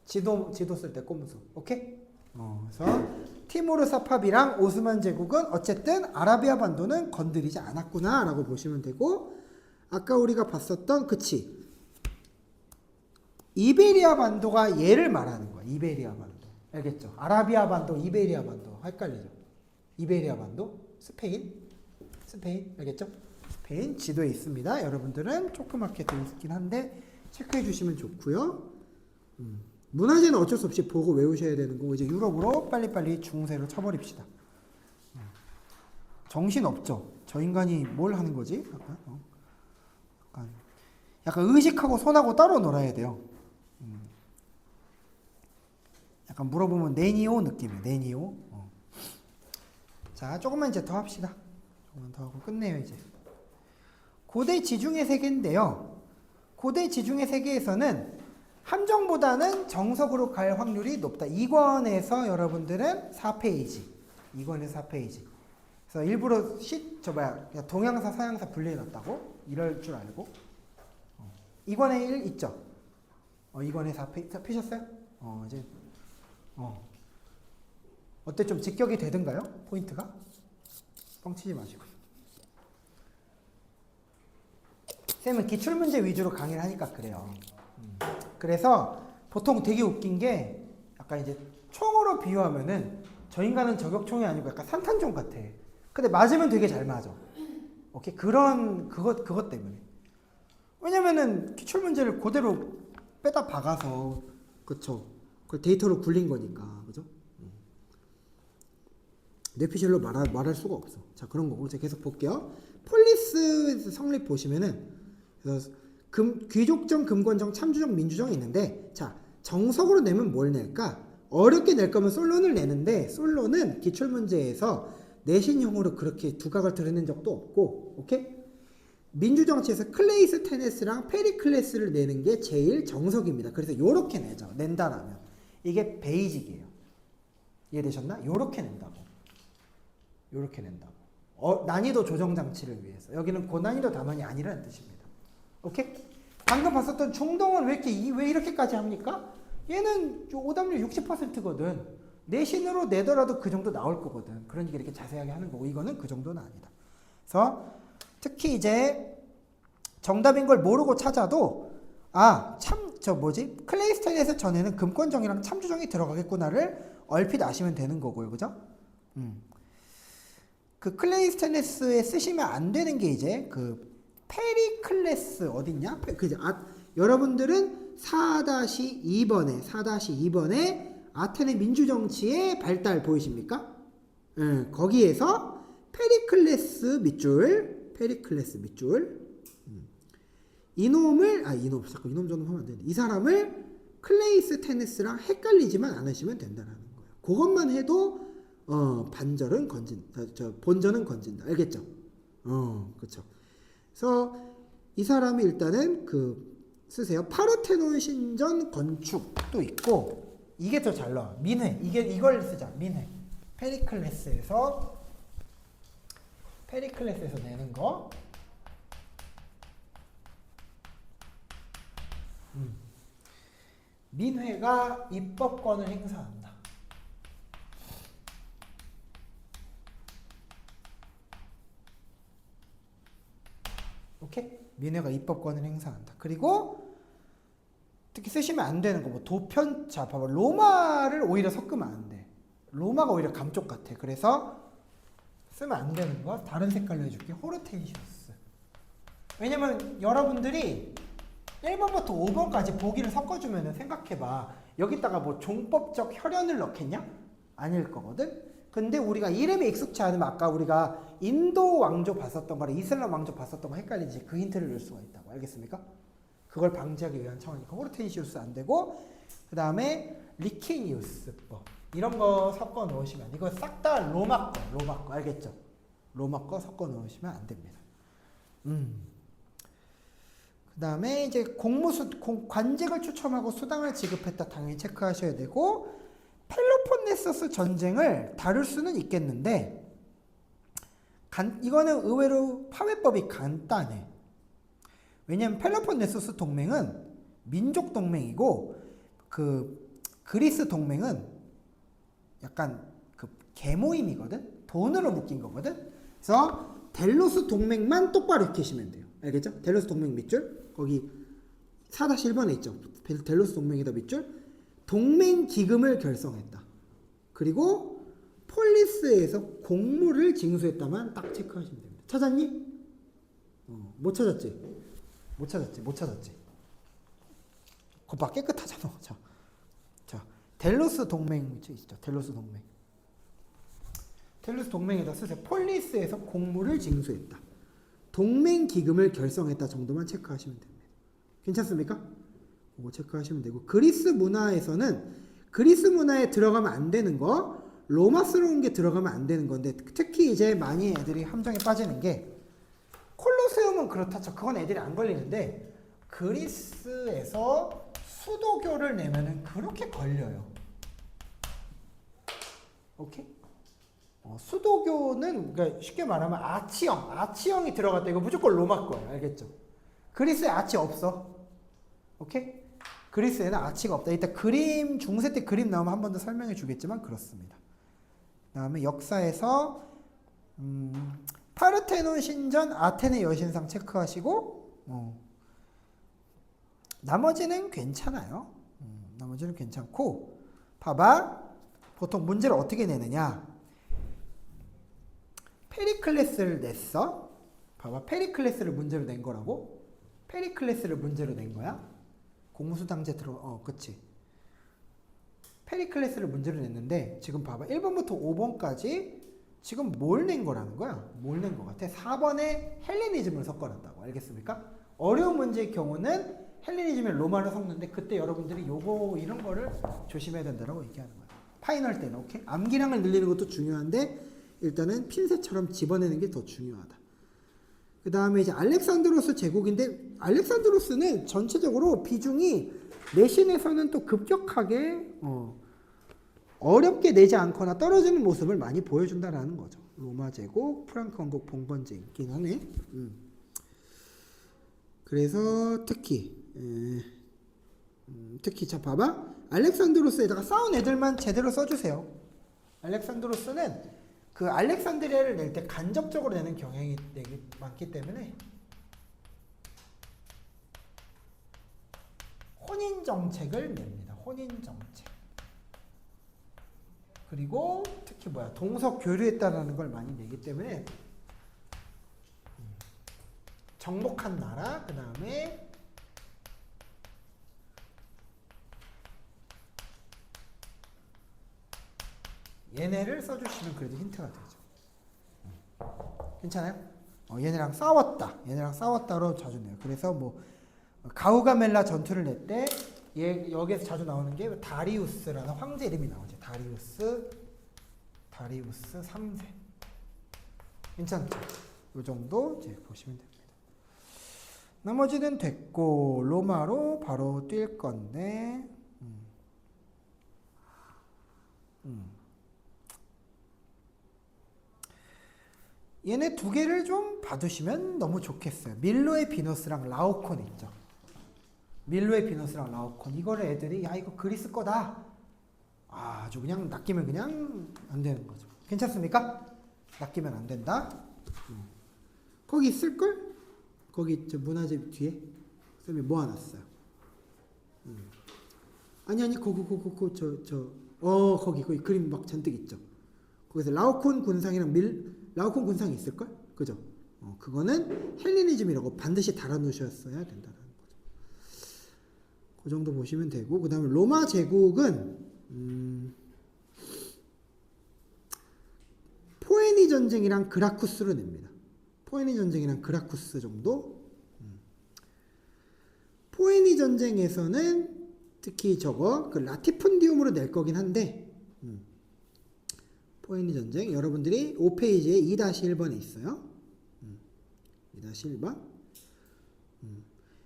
지도 쓸 때 꼼수. 오케이? 그래서 티무르 사파비랑 오스만 제국은 어쨌든 아라비아 반도는 건드리지 않았구나 라고 보시면 되고 아까 우리가 봤었던 그치 이베리아 반도가 얘를 말하는 거야. 이베리아 반도. 알겠죠? 아라비아 반도, 이베리아 반도. 헷갈리죠? 이베리아 반도, 스페인. 알겠죠? 스페인 지도에 있습니다. 여러분들은 조그맣게 되어 있긴 한데 체크해 주시면 좋고요. 문화재는 어쩔 수 없이 보고 외우셔야 되는 거고 이제 유럽으로 빨리빨리 중세를 쳐버립시다. 정신 없죠? 저 인간이 뭘 하는 거지? 약간 의식하고 손하고 따로 놀아야 돼요. 약간 물어보면 네니오 느낌이에요. 네니오. 자, 조금만 이제 더 합시다. 조금만 더 하고 끝내요 이제. 고대 지중해 세계인데요. 고대 지중해 세계에서는 함정보다는 정석으로 갈 확률이 높다. 2권에서 여러분들은 4페이지. 2권에서 4페이지. 그래서 일부러 동양사, 서양사 분리해놨다고? 이럴 줄 알고. 2권에 1 있죠? 2권에 4페이지. 피셨어요? 이제. 어때? 좀 직격이 되던가요? 포인트가? 뻥치지 마시고. 쌤은 기출문제 위주로 강의를 하니까 그래요. 그래서 보통 되게 웃긴 게 약간 이제 총으로 비유하면은 저 인간은 저격총이 아니고 약간 산탄총 같아. 근데 맞으면 되게 잘 맞아. 오케이? 그것 때문에. 왜냐면은 기출문제를 그대로 빼다 박아서 그쵸? 그걸 데이터로 굴린 거니까. 그죠? 뇌피셜로 말할 수가 없어. 자, 그런 거고. 제가 계속 볼게요. 폴리스 성립 보시면은 그래서 귀족정, 금권정, 참주정, 민주정이 있는데 자 정석으로 내면 뭘 낼까? 어렵게 낼 거면 솔론을 내는데 솔론은 기출문제에서 내신형으로 그렇게 두각을 드러낸 적도 없고 오케이? 민주정치에서 클레이스테네스랑 페리클레스를 내는 게 제일 정석입니다. 그래서 요렇게 내죠. 낸다라면 이게 베이직이에요. 이해되셨나? 요렇게 낸다고. 요렇게 낸다고. 난이도 조정 장치를 위해서. 여기는 고난이도 답안이 아니라는 뜻입니다. 오케이? 방금 봤었던 중동은 왜 이렇게까지 합니까? 얘는 오답률 60%거든. 내신으로 내더라도 그 정도 나올 거거든. 그러니까 이렇게 자세하게 하는 거고 이거는 그 정도는 아니다. 그래서 특히 이제 정답인 걸 모르고 찾아도 클레이스타일에서 전에는 금권정이랑 참조정이 들어가겠구나를 얼핏 아시면 되는 거고요. 그죠? 그 클레이스테네스에 쓰시면 안 되는 게 이제 그 페리클레스 어딨냐? 여러분들은 4-2번에 아테네 민주정치의 발달 보이십니까? 거기에서 페리클레스 밑줄 자꾸 이놈 저놈 하면 안 되는데 이 사람을 클레이스테네스랑 헷갈리지만 않으시면 된다는 거예요. 그것만 해도 본전은 건진다. 알겠죠? 그렇죠. 그래서 이 사람이 일단은 쓰세요. 파르테논 신전 건축도 있고 이게 더 잘 나와. 민회. 이걸 쓰자. 민회. 페리클레스에서 내는 거. 민회가 입법권을 행사한다. 오케이? 민회가 입법권을 행사한다. 그리고 특히 쓰시면 안 되는 거 봐봐. 로마를 오히려 섞으면 안 돼. 로마가 오히려 감쪽 같아. 그래서 쓰면 안 되는 거 다른 색깔로 해줄게. 호르텐시우스. 왜냐면 여러분들이 1번부터 5번까지 보기를 섞어주면 생각해봐. 여기다가 종법적 혈연을 넣겠냐? 아닐 거거든? 근데 우리가 이름이 익숙치 않으면 아까 우리가 인도 왕조 봤었던 거랑 이슬람 왕조 봤었던 거 헷갈리지? 그 힌트를 줄 수가 있다고. 알겠습니까? 그걸 방지하기 위한 차원이니까 호르텐시우스 안 되고 그 다음에 리케니우스법 이런 거 섞어 넣으시면 이거 싹 다 로마 거 알겠죠? 로마 거 섞어 넣으시면 안 됩니다. 그 다음에 이제 관직을 추첨하고 수당을 지급했다 당연히 체크하셔야 되고 펠로폰네소스 전쟁을 다룰 수는 있겠는데 이거는 의외로 파회법이 간단해. 왜냐면 펠로폰네소스 동맹은 민족 동맹이고 그리스 동맹은 약간 계모임이거든. 돈으로 묶인 거거든. 그래서 델로스 동맹만 똑바로 익히시면 돼요. 알겠죠? 델로스 동맹 밑줄 거기 4-1번에 있죠. 델로스 동맹이다 밑줄. 동맹 기금을 결성했다. 그리고 폴리스에서 공무를 징수했다만 딱 체크하시면 됩니다. 찾았니? 못 찾았지? 못 찾았지? 그거 봐 깨끗하잖아. 자, 델로스 동맹 있죠. 델로스 동맹에다 쓰세요. 폴리스에서 공무를 징수했다. 동맹 기금을 결성했다 정도만 체크하시면 됩니다. 괜찮습니까? 그거 체크하시면 되고 그리스 문화에서는 그리스 문화에 들어가면 안 되는 거 로마스러운 게 들어가면 안 되는 건데 특히 이제 많이 애들이 함정에 빠지는 게 콜로세움은 그렇다. 그건 애들이 안 걸리는데 그리스에서 수도교를 내면은 그렇게 걸려요. 오케이? 수도교는 그러니까 쉽게 말하면 아치형이 들어갔다. 이거 무조건 로마 거예요. 알겠죠? 그리스에 아치 없어. 오케이? 그리스에는 아치가 없다. 이따 중세 때 그림 나오면 한 번 더 설명해 주겠지만 그렇습니다. 그 다음에 역사에서 파르테논 신전 아테네 여신상 체크하시고 나머지는 괜찮아요. 나머지는 괜찮고 봐봐. 보통 문제를 어떻게 내느냐. 페리클레스를 냈어. 봐봐. 페리클레스를 문제로 낸 거라고. 페리클레스를 문제로 낸 거야. 공수당제 그치. 페리클레스를 문제로 냈는데 지금 봐봐. 1번부터 5번까지 지금 뭘 낸 거라는 거야? 뭘 낸 거 같아? 4번에 헬레니즘을 섞어놨다고. 알겠습니까? 어려운 문제의 경우는 헬레니즘을 로마로 섞는데 그때 여러분들이 이런 거를 조심해야 된다고 얘기하는 거야. 파이널 때는. 오케이? 암기량을 늘리는 것도 중요한데 일단은 핀셋처럼 집어내는 게 더 중요하다. 그 다음에 이제 알렉산드로스 제국인데 알렉산드로스는 전체적으로 비중이 내신에서는 또 급격하게 어렵게 내지 않거나 떨어지는 모습을 많이 보여준다라는 거죠. 로마 제국, 프랑크 왕국 봉건제 있긴 하네. 그래서 특히 특히 자 봐봐. 알렉산드로스에다가 싸운 애들만 제대로 써주세요. 알렉산드로스는 그 알렉산드리아를 낼 때 간접적으로 내는 경향이 되게 많기 때문에 혼인 정책을 냅니다. 혼인 정책. 그리고 특히 동서 교류했다라는 걸 많이 내기 때문에 정복한 나라, 그 다음에 얘네를 써주시면 그래도 힌트가 되죠. 괜찮아요? 얘네랑 싸웠다. 얘네랑 싸웠다로 자주 내요. 그래서 뭐 가우가멜라 전투를 낼 때 여기에서 자주 나오는 게 다리우스라는 황제 이름이 나오죠. 다리우스 3세. 괜찮죠? 이 정도 이제 보시면 됩니다. 나머지는 됐고 로마로 바로 뛸 건데 얘네 두 개를 좀 봐두시면 너무 좋겠어요. 밀로의 비너스랑 라오콘 있죠. 밀로의 비너스랑 라오콘. 이거를 애들이 야 이거 그리스 거다. 아주 그냥 낚이면 그냥 안 되는 거죠. 괜찮습니까? 낚이면 안 된다. 거기 있을걸? 거기 저 문화재 뒤에 쌤이 모아놨어요. 아니 거기 그림 막 잔뜩 있죠. 거기서 라오콘 군상이랑 라오콘 군상이 있을걸? 그죠? 그거는 헬레니즘이라고 반드시 달아놓으셨어야 된다는 거죠. 그 정도 보시면 되고, 그 다음에 로마 제국은 포에니 전쟁이랑 그라쿠스로 냅니다. 포에니 전쟁이랑 그라쿠스 정도. 포에니 전쟁에서는 특히 저거 그 라티푼디움으로 낼 거긴 한데 포에니 전쟁 여러분들이 5페이지에 2-1번에 있어요. 2-1번.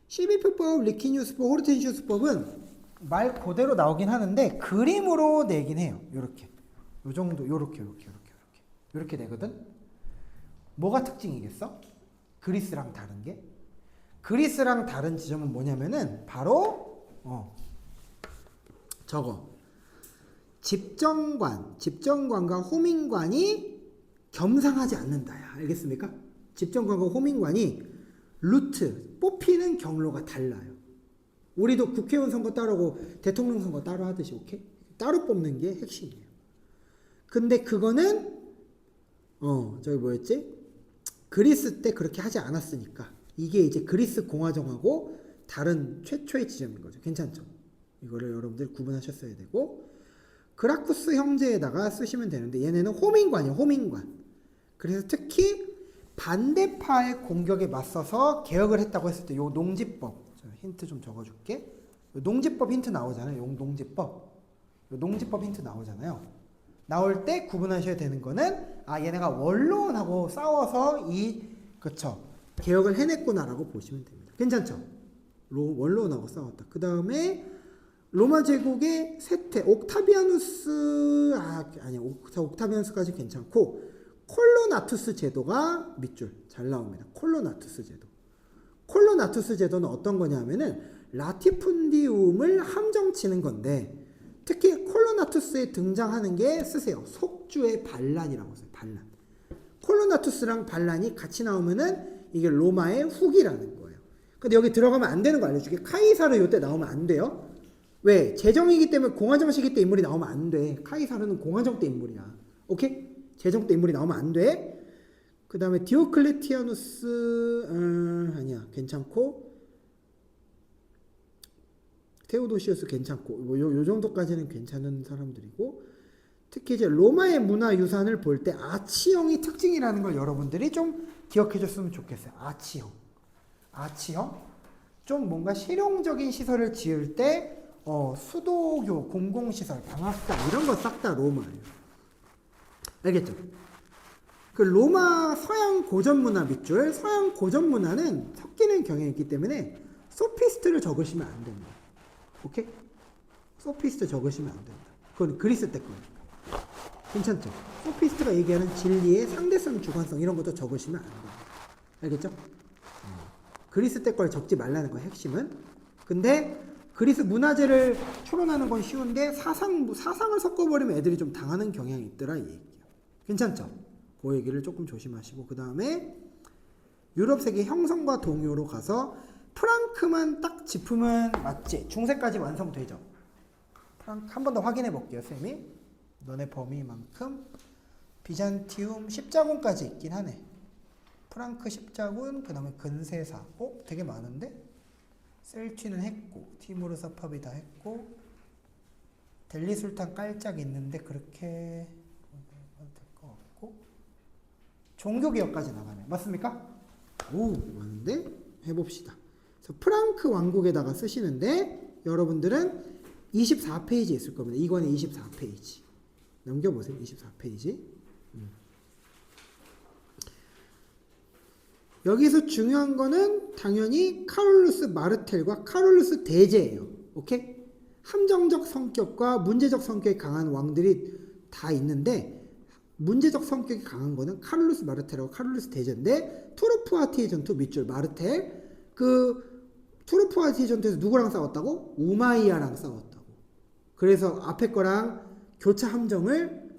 시비표법, 리키니우스법, 호르텐시우스법은 말 그대로 나오긴 하는데 그림으로 내긴 해요. 요렇게. 요 정도 요렇게 되거든. 뭐가 특징이겠어? 그리스랑 다른 게? 그리스랑 다른 지점은 뭐냐면은 바로 저거 집정관과 호민관이 겸상하지 않는다야. 알겠습니까? 집정관과 호민관이 루트 뽑히는 경로가 달라요. 우리도 국회의원 선거 따로고 대통령 선거 따로 하듯이 오케이? 따로 뽑는 게 핵심이에요. 근데 그거는 저기 뭐였지? 그리스 때 그렇게 하지 않았으니까 이게 이제 그리스 공화정하고 다른 최초의 지점인 거죠. 괜찮죠? 이거를 여러분들 구분하셨어야 되고 그라쿠스 형제에다가 쓰시면 되는데 얘네는 호민관이에요. 호민관. 그래서 특히 반대파의 공격에 맞서서 개혁을 했다고 했을 때 요 농지법 힌트 좀 적어줄게. 요 농지법 힌트 나오잖아요. 요 농지법 힌트 나오잖아요. 나올 때 구분하셔야 되는 거는 얘네가 원로원하고 싸워서 그쵸 개혁을 해냈구나라고 보시면 됩니다. 괜찮죠? 원로원하고 싸웠다. 그 다음에 로마 제국의 쇠퇴 옥타비아누스까지 괜찮고 콜로나투스 제도가 밑줄 잘 나옵니다. 콜로나투스 제도는 어떤 거냐면은 라티푼디움을 함정치는 건데 특히 콜로나투스에 등장하는 게 쓰세요. 속주의 반란이라고 써요. 반란. 콜로나투스랑 반란이 같이 나오면은 이게 로마의 후기라는 거예요. 근데 여기 들어가면 안 되는 거 알려줄게. 카이사르 요때 나오면 안 돼요. 왜? 재정이기 때문에 공화정 시기 때 인물이 나오면 안 돼. 카이사르는 공화정 때 인물이야. 오케이? 재정 때 인물이 나오면 안 돼. 그 다음에 디오클레티아누스 아니야. 괜찮고 테오도시우스 괜찮고 요 정도까지는 괜찮은 사람들이고 특히 이제 로마의 문화유산을 볼 때 아치형이 특징이라는 걸 여러분들이 좀 기억해 줬으면 좋겠어요. 아치형 좀 뭔가 실용적인 시설을 지을 때 수도교, 공공시설, 방학당 이런 거 싹 다 로마예요. 알겠죠? 그 로마 서양 고전문화 밑줄, 서양 고전문화는 섞이는 경향이 있기 때문에 소피스트를 적으시면 안 됩니다. 오케이? 소피스트 적으시면 안 됩니다. 그건 그리스 때 거니까. 괜찮죠? 소피스트가 얘기하는 진리의 상대성, 주관성 이런 것도 적으시면 안 됩니다. 알겠죠? 그리스 때 걸 적지 말라는 거예요. 핵심은. 근데 그리스 문화재를 추론하는 건 쉬운데 사상을 섞어버리면 애들이 좀 당하는 경향이 있더라 이 얘기예요. 괜찮죠? 그 얘기를 조금 조심하시고 그 다음에 유럽 세계 형성과 동요로 가서 프랑크만 딱 짚으면 맞지? 중세까지 완성되죠? 프랑크 한 번 더 확인해 볼게요, 쌤이. 너네 범위만큼 비잔티움 십자군까지 있긴 하네. 프랑크 십자군, 그 다음에 근세사. 되게 많은데? 셀취는 했고, 티무르 사파비 다 했고, 델리 술탄 깔짝 있는데 그렇게 될 것 같고, 종교개혁까지 나가네. 맞습니까? 오, 많은데? 해봅시다. 그래서 프랑크 왕국에다가 쓰시는데 여러분들은 24페이지 있을 겁니다. 이권의 24페이지. 넘겨보세요. 24페이지. 여기서 중요한 거는 당연히 카롤루스 마르텔과 카롤루스 대제예요. 오케이? 함정적 성격과 문제적 성격이 강한 왕들이 다 있는데 문제적 성격이 강한 거는 카롤루스 마르텔하고 카롤루스 대제인데 투르푸아티의 전투 밑줄 마르텔 그 투르푸아티의 전투에서 누구랑 싸웠다고? 우마이야랑 싸웠다고. 그래서 앞에 거랑 교차 함정을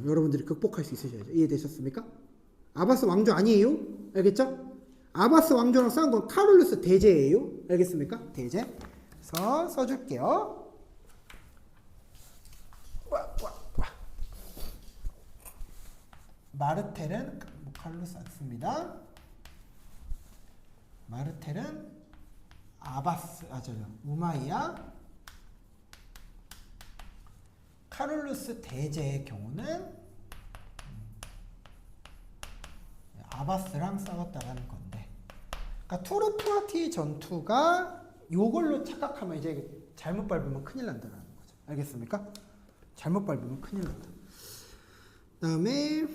여러분들이 극복할 수 있으셔야죠. 이해되셨습니까? 아바스 왕조 아니에요? 알겠죠? 아바스 왕조랑 싸운 건 카롤루스 대제예요. 알겠습니까? 대제. 그래서 써줄게요. 마르텔은 카롤루스 안 씁니다. 마르텔은 아바스, 우마이야. 카롤루스 대제의 경우는 아바스랑 싸웠다라는 건데, 그러니까 투르푸아티 전투가 요걸로 착각하면 이제 잘못 밟으면 큰일 난다는 거죠. 알겠습니까? 잘못 밟으면 큰일 난다. 그다음에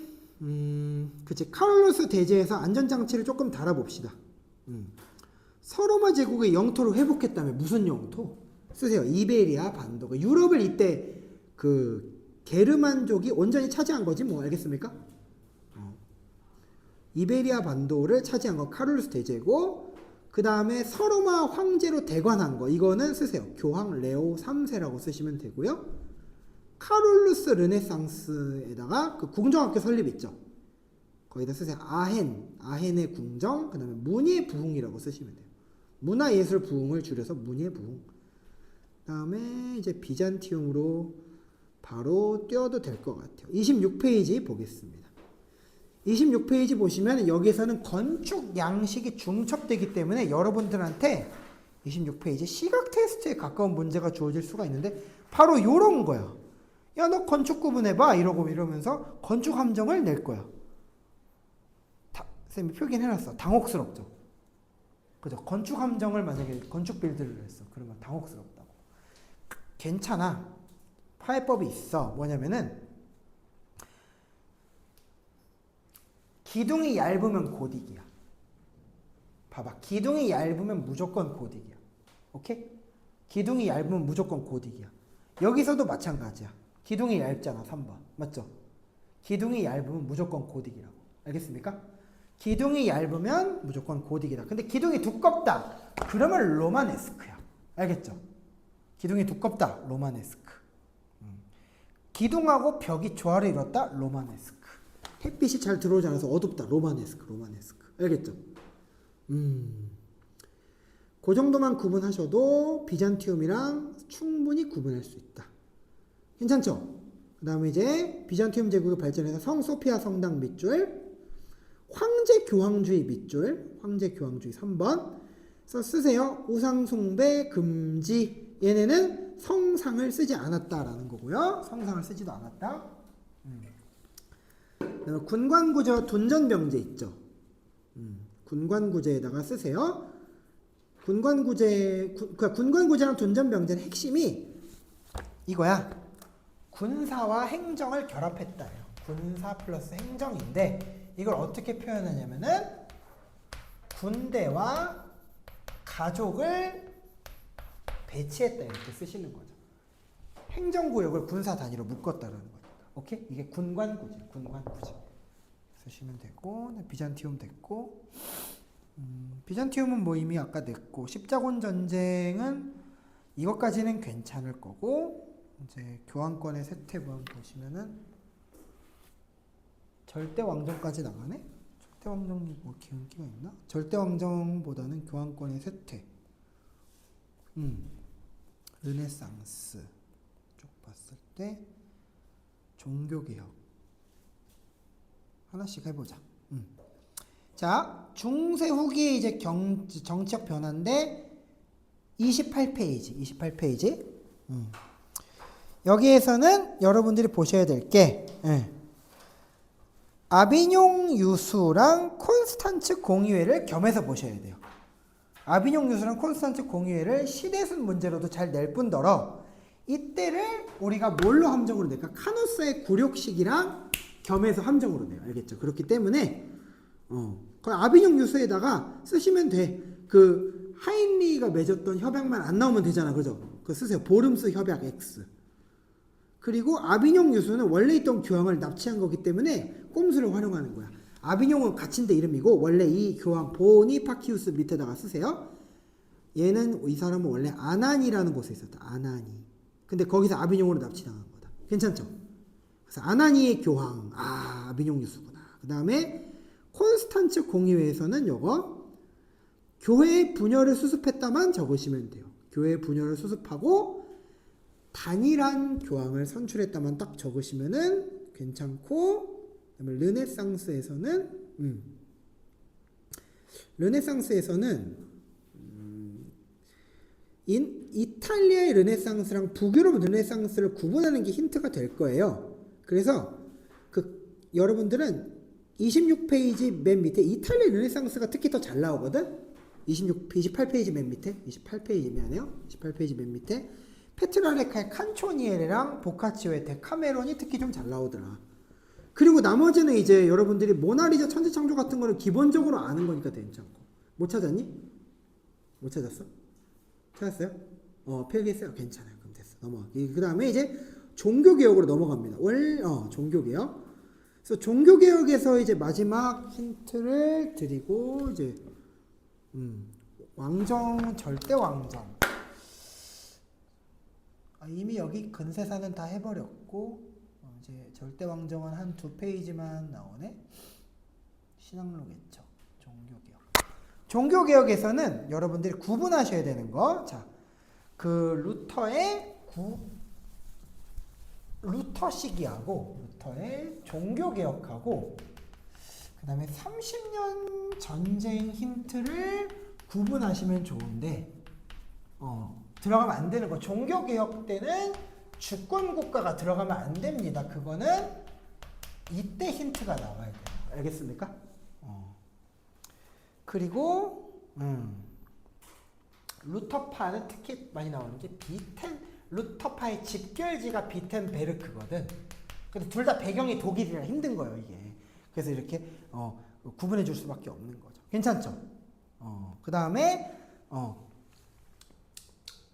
그치 카롤루스 대제에서 안전장치를 조금 달아봅시다. 서로마 제국의 영토를 회복했다며 무슨 영토? 쓰세요. 이베리아 반도가 유럽을 이때 그 게르만족이 온전히 차지한 거지 뭐. 알겠습니까? 이베리아 반도를 차지한 건 카롤루스 대제고 그 다음에 서로마 황제로 대관한 거 이거는 쓰세요. 교황 레오 3세라고 쓰시면 되고요. 카롤루스 르네상스에다가 그 궁정학교 설립 있죠. 거기다 쓰세요. 아헨의 궁정, 그 다음에 문예부흥이라고 쓰시면 돼요. 문화예술 부흥을 줄여서 문예부흥. 그 다음에 이제 비잔티움으로 바로 뛰어도 될 것 같아요. 26페이지 보겠습니다. 26페이지 보시면 여기서는 건축 양식이 중첩되기 때문에 여러분들한테 26페이지 시각 테스트에 가까운 문제가 주어질 수가 있는데 바로 요런 거야. 야, 너 건축 구분해봐. 이러면서 건축 함정을 낼 거야. 쌤이 표기해놨어. 당혹스럽죠. 그죠? 건축 함정을 만약에 건축 빌드를 했어. 그러면 당혹스럽다고. 괜찮아. 파해법이 있어. 뭐냐면은 기둥이 얇으면 고딕이야. 봐봐. 기둥이 얇으면 무조건 고딕이야. 오케이? 기둥이 얇으면 무조건 고딕이야. 여기서도 마찬가지야. 기둥이 얇잖아. 3번. 맞죠? 기둥이 얇으면 무조건 고딕이라고. 알겠습니까? 기둥이 얇으면 무조건 고딕이다. 근데 기둥이 두껍다. 그러면 로마네스크야. 알겠죠? 기둥이 두껍다. 로마네스크. 기둥하고 벽이 조화를 이뤘다. 로마네스크. 햇빛이 잘 들어오지 않아서 어둡다. 로마네스크. 알겠죠? 그 정도만 구분하셔도 비잔티움이랑 충분히 구분할 수 있다. 괜찮죠? 그 다음에 이제 비잔티움 제국이 발전해서 성 소피아 성당 밑줄, 황제 교황주의 밑줄, 황제 교황주의 3번. 그래서 쓰세요. 우상숭배 금지. 얘네는 성상을 쓰지 않았다라는 거고요. 성상을 쓰지도 않았다. 그다음에 군관구제와 둔전병제 있죠. 군관구제에다가 쓰세요. 군관구제랑 둔전병제는 핵심이 이거야. 군사와 행정을 결합했다요. 군사 플러스 행정인데 이걸 어떻게 표현하냐면은 군대와 가족을 배치했다 이렇게 쓰시는 거죠. 행정구역을 군사 단위로 묶었다라는 거니까. 오케이? 이게 군관구제. 쓰시면 되고, 비잔티움 됐고, 비잔티움은 뭐 이미 아까 냈고, 십자군 전쟁은 이것까지는 괜찮을 거고 이제 교환권의 쇠퇴번 보시면은 절대 왕정까지 나가네. 절대 왕정이 뭐 기운기가 있나? 절대 왕정보다는 교환권의 쇠퇴. 르네상스 쪽 봤을 때 종교개혁 하나씩 해보자. 자, 중세 후기에 이제 정치적 변화인데 28페이지. 여기에서는 여러분들이 보셔야 될 게 아비뇽 유수랑 콘스탄츠 공의회를 겸해서 보셔야 돼요. 아비뇽 유수랑 콘스탄츠 공의회를 시대순 문제로도 잘 낼 뿐더러 이때를 우리가 뭘로 함정으로 낼까? 카누스의 굴욕식이랑 겸해서 함정으로 내요. 알겠죠? 그렇기 때문에 그 아비뇽 유수에다가 쓰시면 돼. 그 하인리가 맺었던 협약만 안 나오면 되잖아. 그죠? 그거 쓰세요. 보름스 협약 X. 그리고 아비뇽 유수는 원래 있던 교황을 납치한 거기 때문에 꼼수를 활용하는 거야. 아비뇽은 갇힌 데 이름이고 원래 이 교황 보니파키우스 밑에다가 쓰세요. 얘는 이 사람은 원래 아나니라는 곳에 있었다. 아나니. 근데 거기서 아비뇽으로 납치당한 거다. 괜찮죠? 그래서 아나니의 교황. 아비뇽 유수구나. 그 다음에 콘스탄츠 공의회에서는 요거 교회의 분열을 수습했다만 적으시면 돼요. 교회의 분열을 수습하고 단일한 교황을 선출했다만 딱 적으시면은 괜찮고, 그다음에 르네상스에서는 이탈리아의 르네상스랑 북유럽 르네상스를 구분하는 게 힌트가 될 거예요. 그래서 여러분들은 26페이지 맨 밑에 이탈리아 르네상스가 특히 더 잘 나오거든. 28페이지 맨 밑에, 28페이지 미안해요. 28페이지 맨 밑에 페트라레카의 칸초니에레랑 보카치오의 데카메론이 특히 좀 잘 나오더라. 그리고 나머지는 이제 여러분들이 모나리자 천지창조 같은 거는 기본적으로 아는 거니까 괜찮고. 못 찾았니? 못 찾았어? 찾았어요? 필기했어요? 괜찮아요. 그럼 됐어. 넘어가. 그 다음에 이제 종교개혁으로 넘어갑니다. 종교개혁. 그래서 종교개혁에서 이제 마지막 힌트를 드리고 이제 왕정, 절대 왕정. 이미 여기 근세사는 다 해버렸고 이제 절대 왕정은 한 2페이지만 나오네. 신앙로겠죠. 종교개혁. 종교개혁에서는 여러분들이 구분하셔야 되는 거. 자, 루터의 루터 시기하고 루터의 종교개혁하고 그 다음에 30년 전쟁 힌트를 구분하시면 좋은데 들어가면 안 되는 거. 종교개혁 때는 주권국가가 들어가면 안 됩니다. 그거는 이때 힌트가 나와야 돼요. 알겠습니까? 그리고 루터파는 특히 많이 나오는 게 루터파의 집결지가 비텐베르크거든. 근데 둘 다 배경이 독일이라 힘든 거예요, 이게. 그래서 이렇게 구분해 줄 수밖에 없는 거죠. 괜찮죠? 그 다음에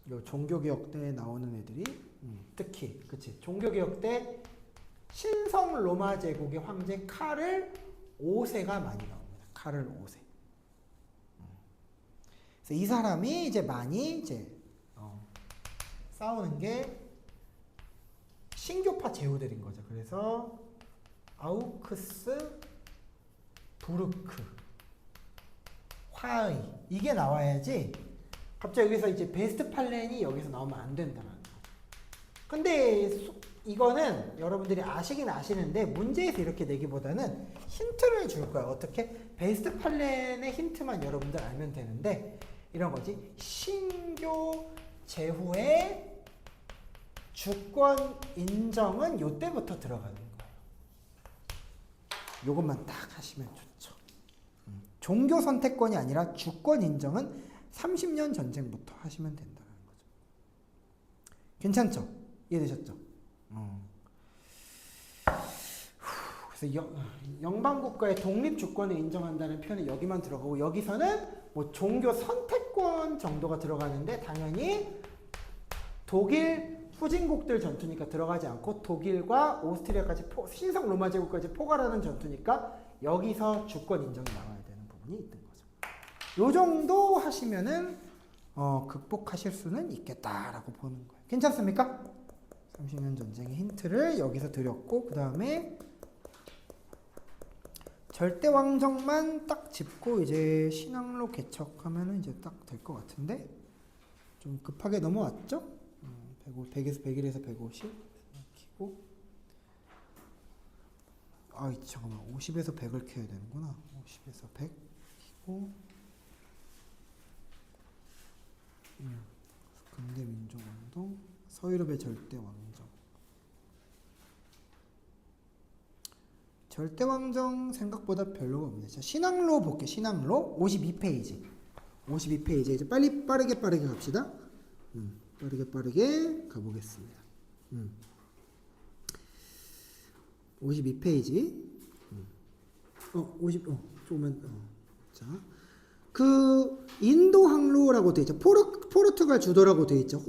요 종교개혁 때 나오는 애들이 특히 그치 종교개혁 때 신성 로마 제국의 황제 카를 5세가 많이 나옵니다. 카를 5세. 그래서 이 사람이 이제 많이 이제 싸우는 게 신교파 제후들인 거죠. 그래서 아우크스 부르크 화의 이게 나와야지. 갑자기 여기서 이제 베스트팔렌이 여기서 나오면 안 된다는 거. 근데 이거는 여러분들이 아시긴 아시는데 문제에서 이렇게 내기보다는 힌트를 줄 거야. 어떻게? 베스트팔렌의 힌트만 여러분들 알면 되는데 이런 거지. 신교 제후의 주권 인정은 요때부터 들어가는 거예요. 요것만 딱 하시면 좋죠. 종교 선택권이 아니라 주권 인정은 30년 전쟁부터 하시면 된다는 거죠. 괜찮죠? 이해되셨죠? 그래서 영방국가의 독립주권을 인정한다는 표현이 여기만 들어가고 여기서는 뭐 종교 선택권 정도가 들어가는데 당연히 독일 후진국들 전투니까 들어가지 않고 독일과 오스트리아까지 신성 로마 제국까지 포괄하는 전투니까 여기서 주권 인정이 나와야 되는 부분이 있는 거죠. 요 정도 하시면은 극복하실 수는 있겠다라고 보는 거예요. 괜찮습니까? 30년 전쟁의 힌트를 여기서 드렸고, 그 다음에 절대왕정만 딱 짚고 이제 신앙로 개척하면은 이제 딱 될 것 같은데, 좀 급하게 넘어왔죠? 100에서 101에서 150 키고, 잠깐만, 50에서 100을 켜야 되는구나. 50에서 100 키고, 근대 민족운동, 서유럽의 절대왕정. 절대왕정 생각보다 별로가 없네. 자, 신앙로 볼게요. 신앙로 52페이지. 52페이지. 이제 빠르게 갑시다. 빠르게 가보겠습니다. 52페이지. 조금만. 자, 그 인도 항로라고 돼 있죠. 포르투갈 주도라고 돼 있죠.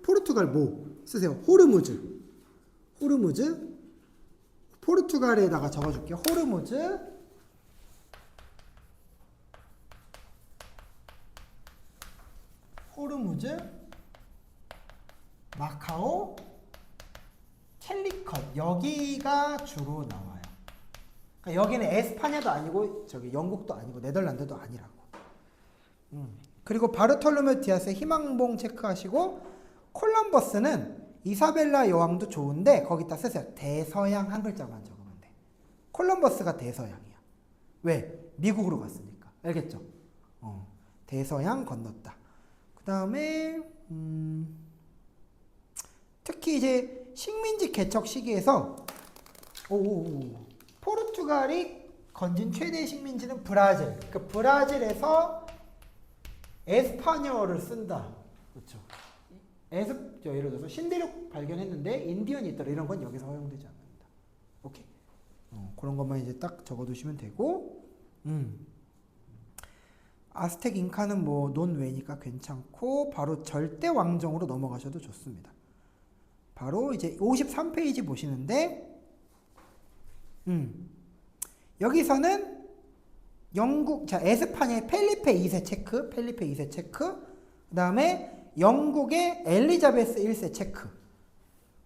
포르투갈 뭐 쓰세요? 호르무즈. 포르투갈에다가 적어줄게요. 호르무즈, 마카오, 캘리컷, 여기가 주로 나와요. 그러니까 여기는 에스파냐도 아니고 저기 영국도 아니고 네덜란드도 아니라고. 그리고 바르톨로메 디아스의 희망봉 체크하시고, 콜럼버스는 이사벨라 여왕도 좋은데 거기다 쓰세요. 대서양 한 글자만 적으면 돼. 콜럼버스가 대서양이야. 왜? 미국으로 갔으니까. 알겠죠? 대서양 건넜다. 그 다음에 특히 이제 식민지 개척 시기에서 포르투갈이 건진 최대의 식민지는 브라질. 그 브라질에서 에스파뇰어를 쓴다. 그렇죠? 예를 들어서 신대륙 발견했는데 인디언이 있더라. 이런 건 여기서 허용되지 않는다. 오케이. 그런 것만 이제 딱 적어두시면 되고, 아스텍 잉카는 뭐 논외니까 괜찮고, 바로 절대 왕정으로 넘어가셔도 좋습니다. 바로 이제 53페이지 보시는데, 여기서는 영국, 자, 에스파냐의 펠리페 2세 체크, 그 다음에 영국의 엘리자베스 1세 체크,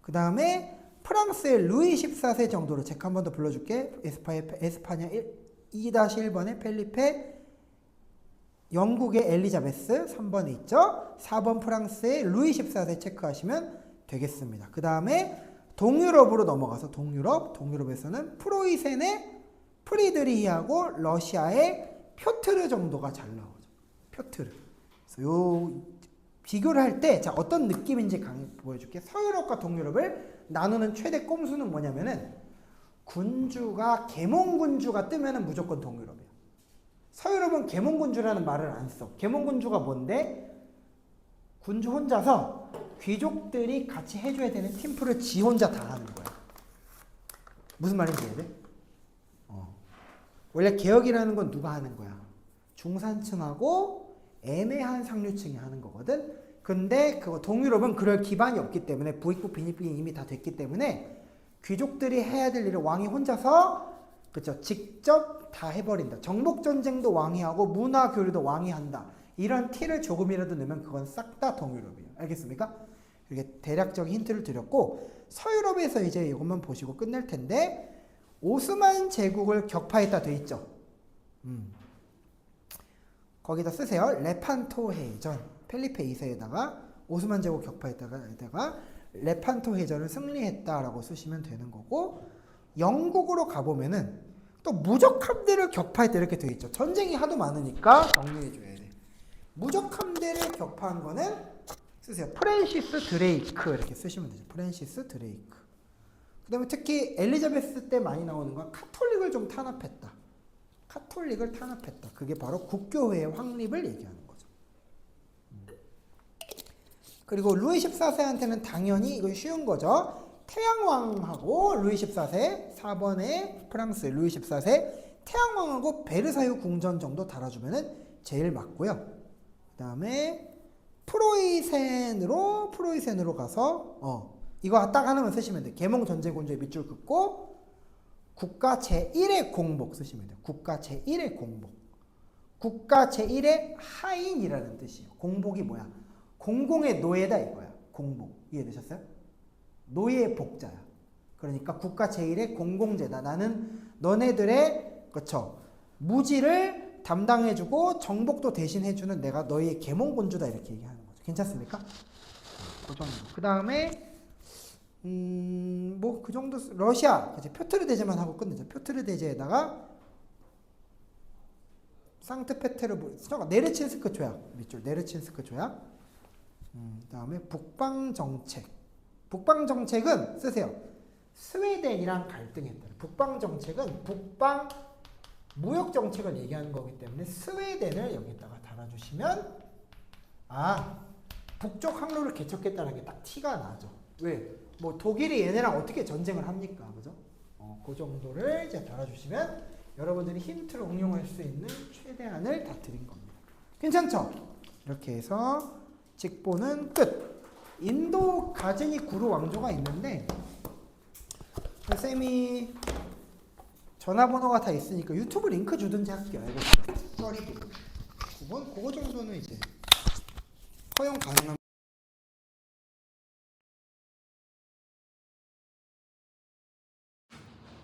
그 다음에 프랑스의 루이 14세 정도로 체크. 한 번 더 불러줄게. 에스파냐 2-1번의 펠리페, 영국의 엘리자베스 3번에 있죠. 4번 프랑스의 루이 14세 체크하시면 되겠습니다. 그 다음에 동유럽으로 넘어가서 동유럽에서는 프로이센의 프리드리히하고 러시아의 표트르 정도가 잘 나오죠. 표트르. 그래서 요 비교를 할 때, 자, 어떤 느낌인지 보여줄게. 서유럽과 동유럽을 나누는 최대 꼼수는 뭐냐면은, 계몽군주가 뜨면은 무조건 동유럽이야. 서유럽은 계몽군주라는 말을 안 써. 계몽군주가 뭔데? 군주 혼자서 귀족들이 같이 해줘야 되는 팀플을 지 혼자 다 하는 거야. 무슨 말인지 이해해? 원래 개혁이라는 건 누가 하는 거야? 중산층하고 애매한 상류층이 하는 거거든. 근데 그거 동유럽은 그럴 기반이 없기 때문에, 부익부 빈익빈이 이미 다 됐기 때문에 귀족들이 해야 될 일을 왕이 혼자서, 그쵸, 직접 다 해버린다. 정복전쟁도 왕이 하고 문화 교류도 왕이 한다. 이런 티를 조금이라도 넣으면 그건 싹 다 동유럽이에요. 알겠습니까? 이렇게 대략적인 힌트를 드렸고, 서유럽에서 이제 이것만 보시고 끝낼 텐데, 오스만 제국을 격파했다 돼 있죠. 거기다 쓰세요. 레판토 해전. 펠리페 2세에다가 오스만 제국 격파했다가 레판토 해전을 승리했다라고 쓰시면 되는 거고, 영국으로 가보면은 또 무적 함대를 격파했다 이렇게 되어 있죠. 전쟁이 하도 많으니까 정리해 줘야 돼. 무적 함대를 격파한 거는 쓰세요. 프랜시스 드레이크 이렇게 쓰시면 되죠. 프랜시스 드레이크. 그 다음에 특히 엘리자베스 때 많이 나오는 건 카톨릭을 좀 탄압했다. 그게 바로 국교회의 확립을 얘기하는 거죠. 그리고 루이 14세한테는 당연히 이거 쉬운 거죠. 태양왕하고 루이 14세, 4번에 프랑스의 루이 14세, 태양왕하고 베르사유 궁전 정도 달아주면은 제일 맞고요. 그 다음에 프로이센으로 가서 이거 딱 하나만 쓰시면 돼요. 계몽전쟁군주의 밑줄 긋고 국가 제1의 공복 쓰시면 돼요. 국가 제1의 공복. 국가 제1의 하인이라는 뜻이에요. 공복이 뭐야? 공공의 노예다 이거야. 공복. 이해되셨어요? 노예 복자야. 그러니까 국가 제1의 공공제다. 나는 너네들의 그쵸 무지를 담당해주고 정복도 대신해주는 내가 너희의 계몽군주다 이렇게 얘기하는 거죠. 괜찮습니까? 그 정도. 그 다음에 뭐 그 정도. 러시아 그치? 표트르 대제만 하고 끝내죠. 표트르 대제에다가 상트페테르부르크 네르친스크 조약 밑줄 네르친스크 조약. 그다음에 북방 정책. 북방 정책은 쓰세요. 스웨덴이랑 갈등했다. 북방 정책은 북방 무역 정책을 얘기하는 거기 때문에 스웨덴을 여기다가 달아주시면 북쪽 항로를 개척했다는 게 딱 티가 나죠. 왜? 뭐 독일이 얘네랑 어떻게 전쟁을 합니까, 그죠? 그 정도를 이제 달아주시면 여러분들이 힌트를 응용할 수 있는 최대한을 다 드린 겁니다. 괜찮죠? 이렇게 해서 직보는 끝. 인도 가즈니 구루 왕조가 있는데 쌤이 전화번호가 다 있으니까 유튜브 링크 주든지 할게요. 알겠어요? 그거 정도는 이제 허용 가능합니다.